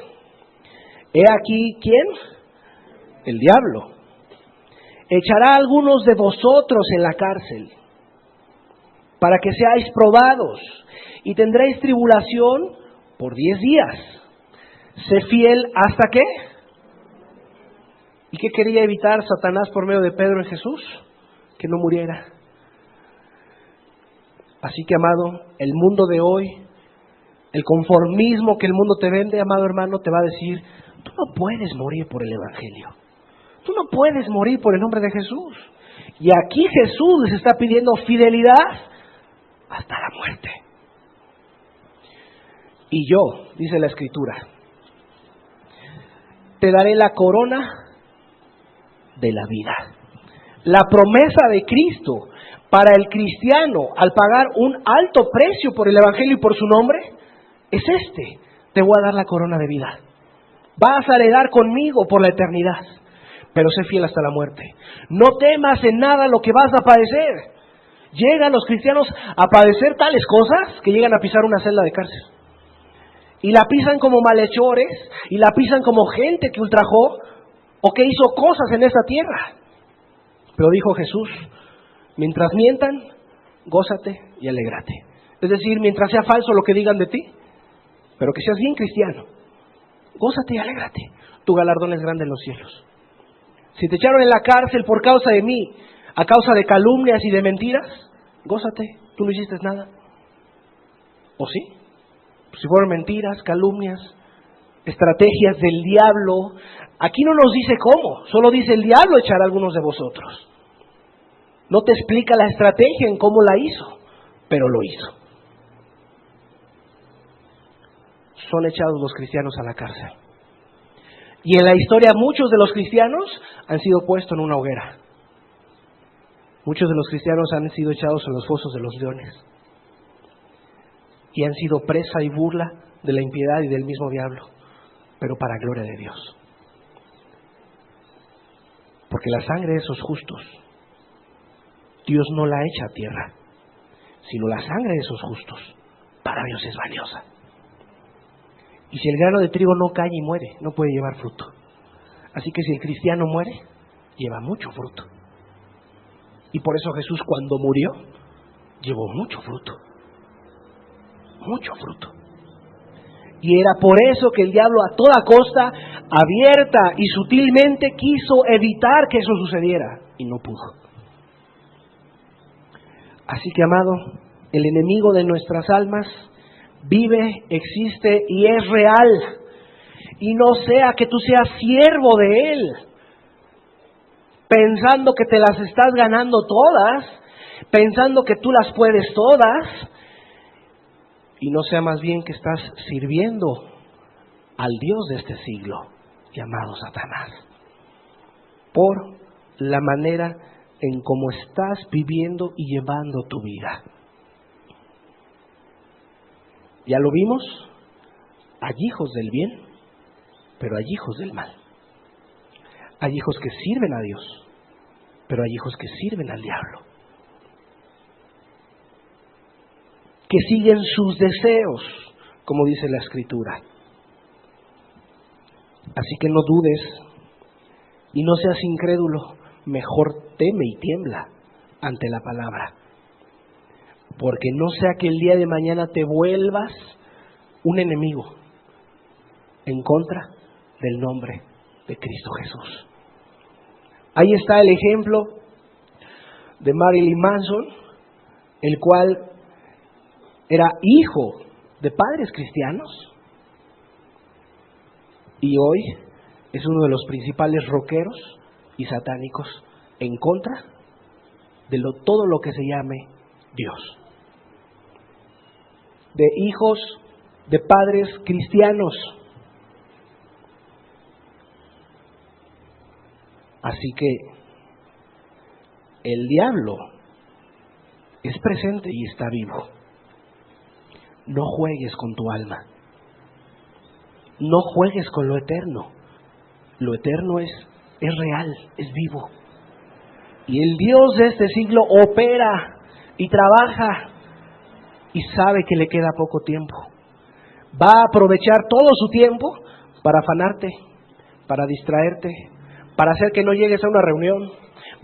He aquí, ¿quién? El diablo. Echará a algunos de vosotros en la cárcel, para que seáis probados, y tendréis tribulación por 10 días. Sé fiel hasta qué. ¿Y qué quería evitar Satanás por medio de Pedro en Jesús? Que no muriera. Así que, amado, el mundo de hoy, el conformismo que el mundo te vende, amado hermano, te va a decir, tú no puedes morir por el Evangelio. Tú no puedes morir por el nombre de Jesús. Y aquí Jesús les está pidiendo fidelidad hasta la muerte. Y yo, dice la Escritura, te daré la corona de la vida. La promesa de Cristo para el cristiano al pagar un alto precio por el Evangelio y por su nombre es este: te voy a dar la corona de vida. Vas a heredar conmigo por la eternidad, pero sé fiel hasta la muerte. No temas en nada lo que vas a padecer. Llegan los cristianos a padecer tales cosas que llegan a pisar una celda de cárcel. Y la pisan como malhechores, y la pisan como gente que ultrajó o que hizo cosas en esta tierra. Pero dijo Jesús, mientras mientan, gózate y alégrate. Es decir, mientras sea falso lo que digan de ti, pero que seas bien cristiano, gózate y alégrate. Tu galardón es grande en los cielos. Si te echaron en la cárcel por causa de mí, a causa de calumnias y de mentiras, gózate, tú no hiciste nada. ¿O sí? Si fueron mentiras, calumnias, estrategias del diablo, aquí no nos dice cómo, solo dice el diablo echará a algunos de vosotros. No te explica la estrategia en cómo la hizo, pero lo hizo. Son echados los cristianos a la cárcel. Y en la historia muchos de los cristianos han sido puestos en una hoguera. Muchos de los cristianos han sido echados en los fosos de los leones. Y han sido presa y burla de la impiedad y del mismo diablo, pero para gloria de Dios. Porque la sangre de esos justos, Dios no la echa a tierra, sino la sangre de esos justos, para Dios es valiosa. Y si el grano de trigo no cae y muere, no puede llevar fruto. Así que si el cristiano muere, lleva mucho fruto. Y por eso Jesús, cuando murió, llevó mucho fruto. Mucho fruto. Y era por eso que el diablo a toda costa, abierta y sutilmente, quiso evitar que eso sucediera. Y no pudo. Así que, amado, el enemigo de nuestras almas vive, existe y es real. Y no sea que tú seas siervo de él, pensando que te las estás ganando todas, pensando que tú las puedes todas, y no sea más bien que estás sirviendo al Dios de este siglo, llamado Satanás, por la manera en cómo estás viviendo y llevando tu vida. Ya lo vimos, hay hijos del bien, pero hay hijos del mal. Hay hijos que sirven a Dios, pero hay hijos que sirven al diablo, que siguen sus deseos, como dice la Escritura. Así que no dudes y no seas incrédulo, mejor teme y tiembla ante la palabra, porque no sea que el día de mañana te vuelvas un enemigo en contra del nombre de Cristo Jesús. Ahí está el ejemplo de Marilyn Manson, el cual era hijo de padres cristianos y hoy es uno de los principales rockeros y satánicos en contra de todo lo que se llame Dios. De hijos de padres cristianos. Así que el diablo es presente y está vivo. No juegues con tu alma. No juegues con lo eterno. Lo eterno es real, es vivo. Y el Dios de este siglo opera y trabaja y sabe que le queda poco tiempo. Va a aprovechar todo su tiempo para afanarte, para distraerte, para hacer que no llegues a una reunión.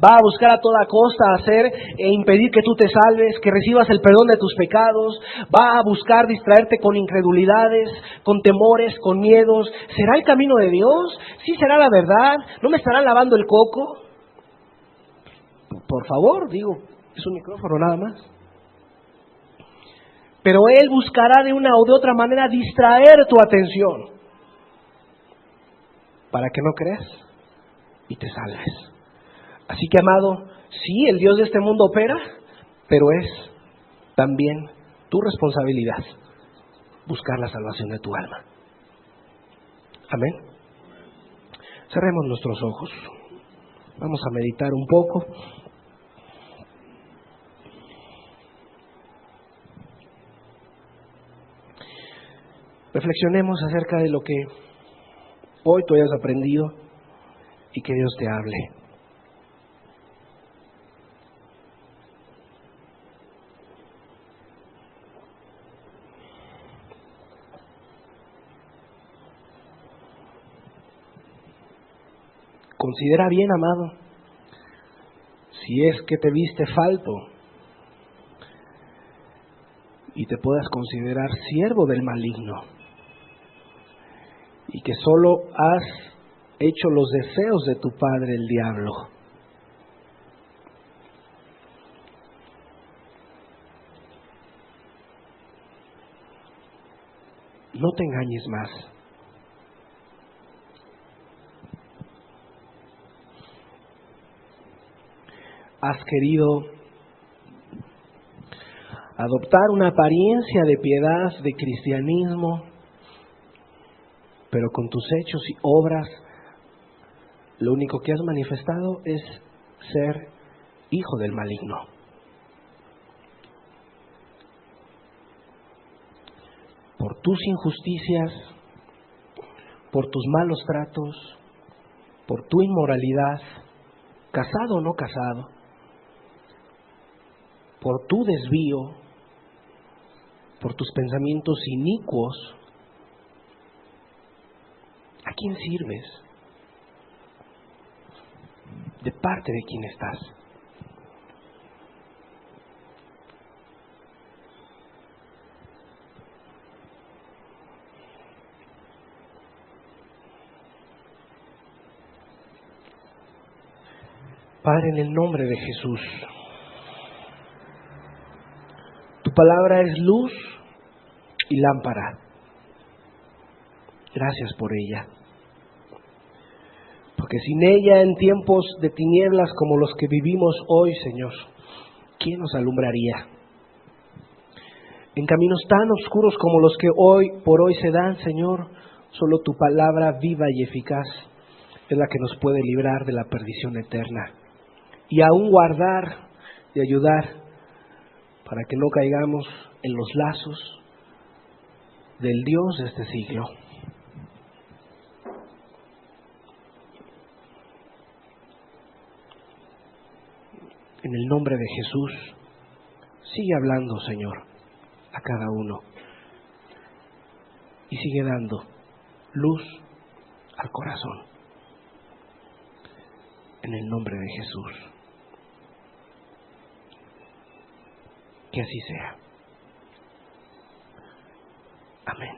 Va a buscar a toda costa hacer e impedir que tú te salves, que recibas el perdón de tus pecados. Va a buscar distraerte con incredulidades, con temores, con miedos. ¿Será el camino de Dios? ¿Sí será la verdad? ¿No me estarán lavando el coco? Por favor, digo, es un micrófono nada más. Pero él buscará de una o de otra manera distraer tu atención para que no creas y te salves. Así que, amado, sí, el Dios de este mundo opera, pero es también tu responsabilidad buscar la salvación de tu alma. Amén. Cerremos nuestros ojos. Vamos a meditar un poco. Reflexionemos acerca de lo que hoy tú hayas aprendido y que Dios te hable. Considera bien, amado, si es que te viste falto y te puedas considerar siervo del maligno y que solo has hecho los deseos de tu padre el diablo. No te engañes más. Has querido adoptar una apariencia de piedad, de cristianismo, pero con tus hechos y obras, lo único que has manifestado es ser hijo del maligno. Por tus injusticias, por tus malos tratos, por tu inmoralidad, casado o no casado, por tu desvío, por tus pensamientos inicuos, ¿a quién sirves? ¿De parte de quién estás? Padre, en el nombre de Jesús, tu palabra es luz y lámpara. Gracias por ella. Porque sin ella, en tiempos de tinieblas como los que vivimos hoy, Señor, ¿quién nos alumbraría? En caminos tan oscuros como los que hoy por hoy se dan, Señor, solo tu palabra viva y eficaz es la que nos puede librar de la perdición eterna y aún guardar y ayudar para que no caigamos en los lazos del Dios de este siglo. En el nombre de Jesús, sigue hablando, Señor, a cada uno. Y sigue dando luz al corazón. En el nombre de Jesús. Que así sea. Amén.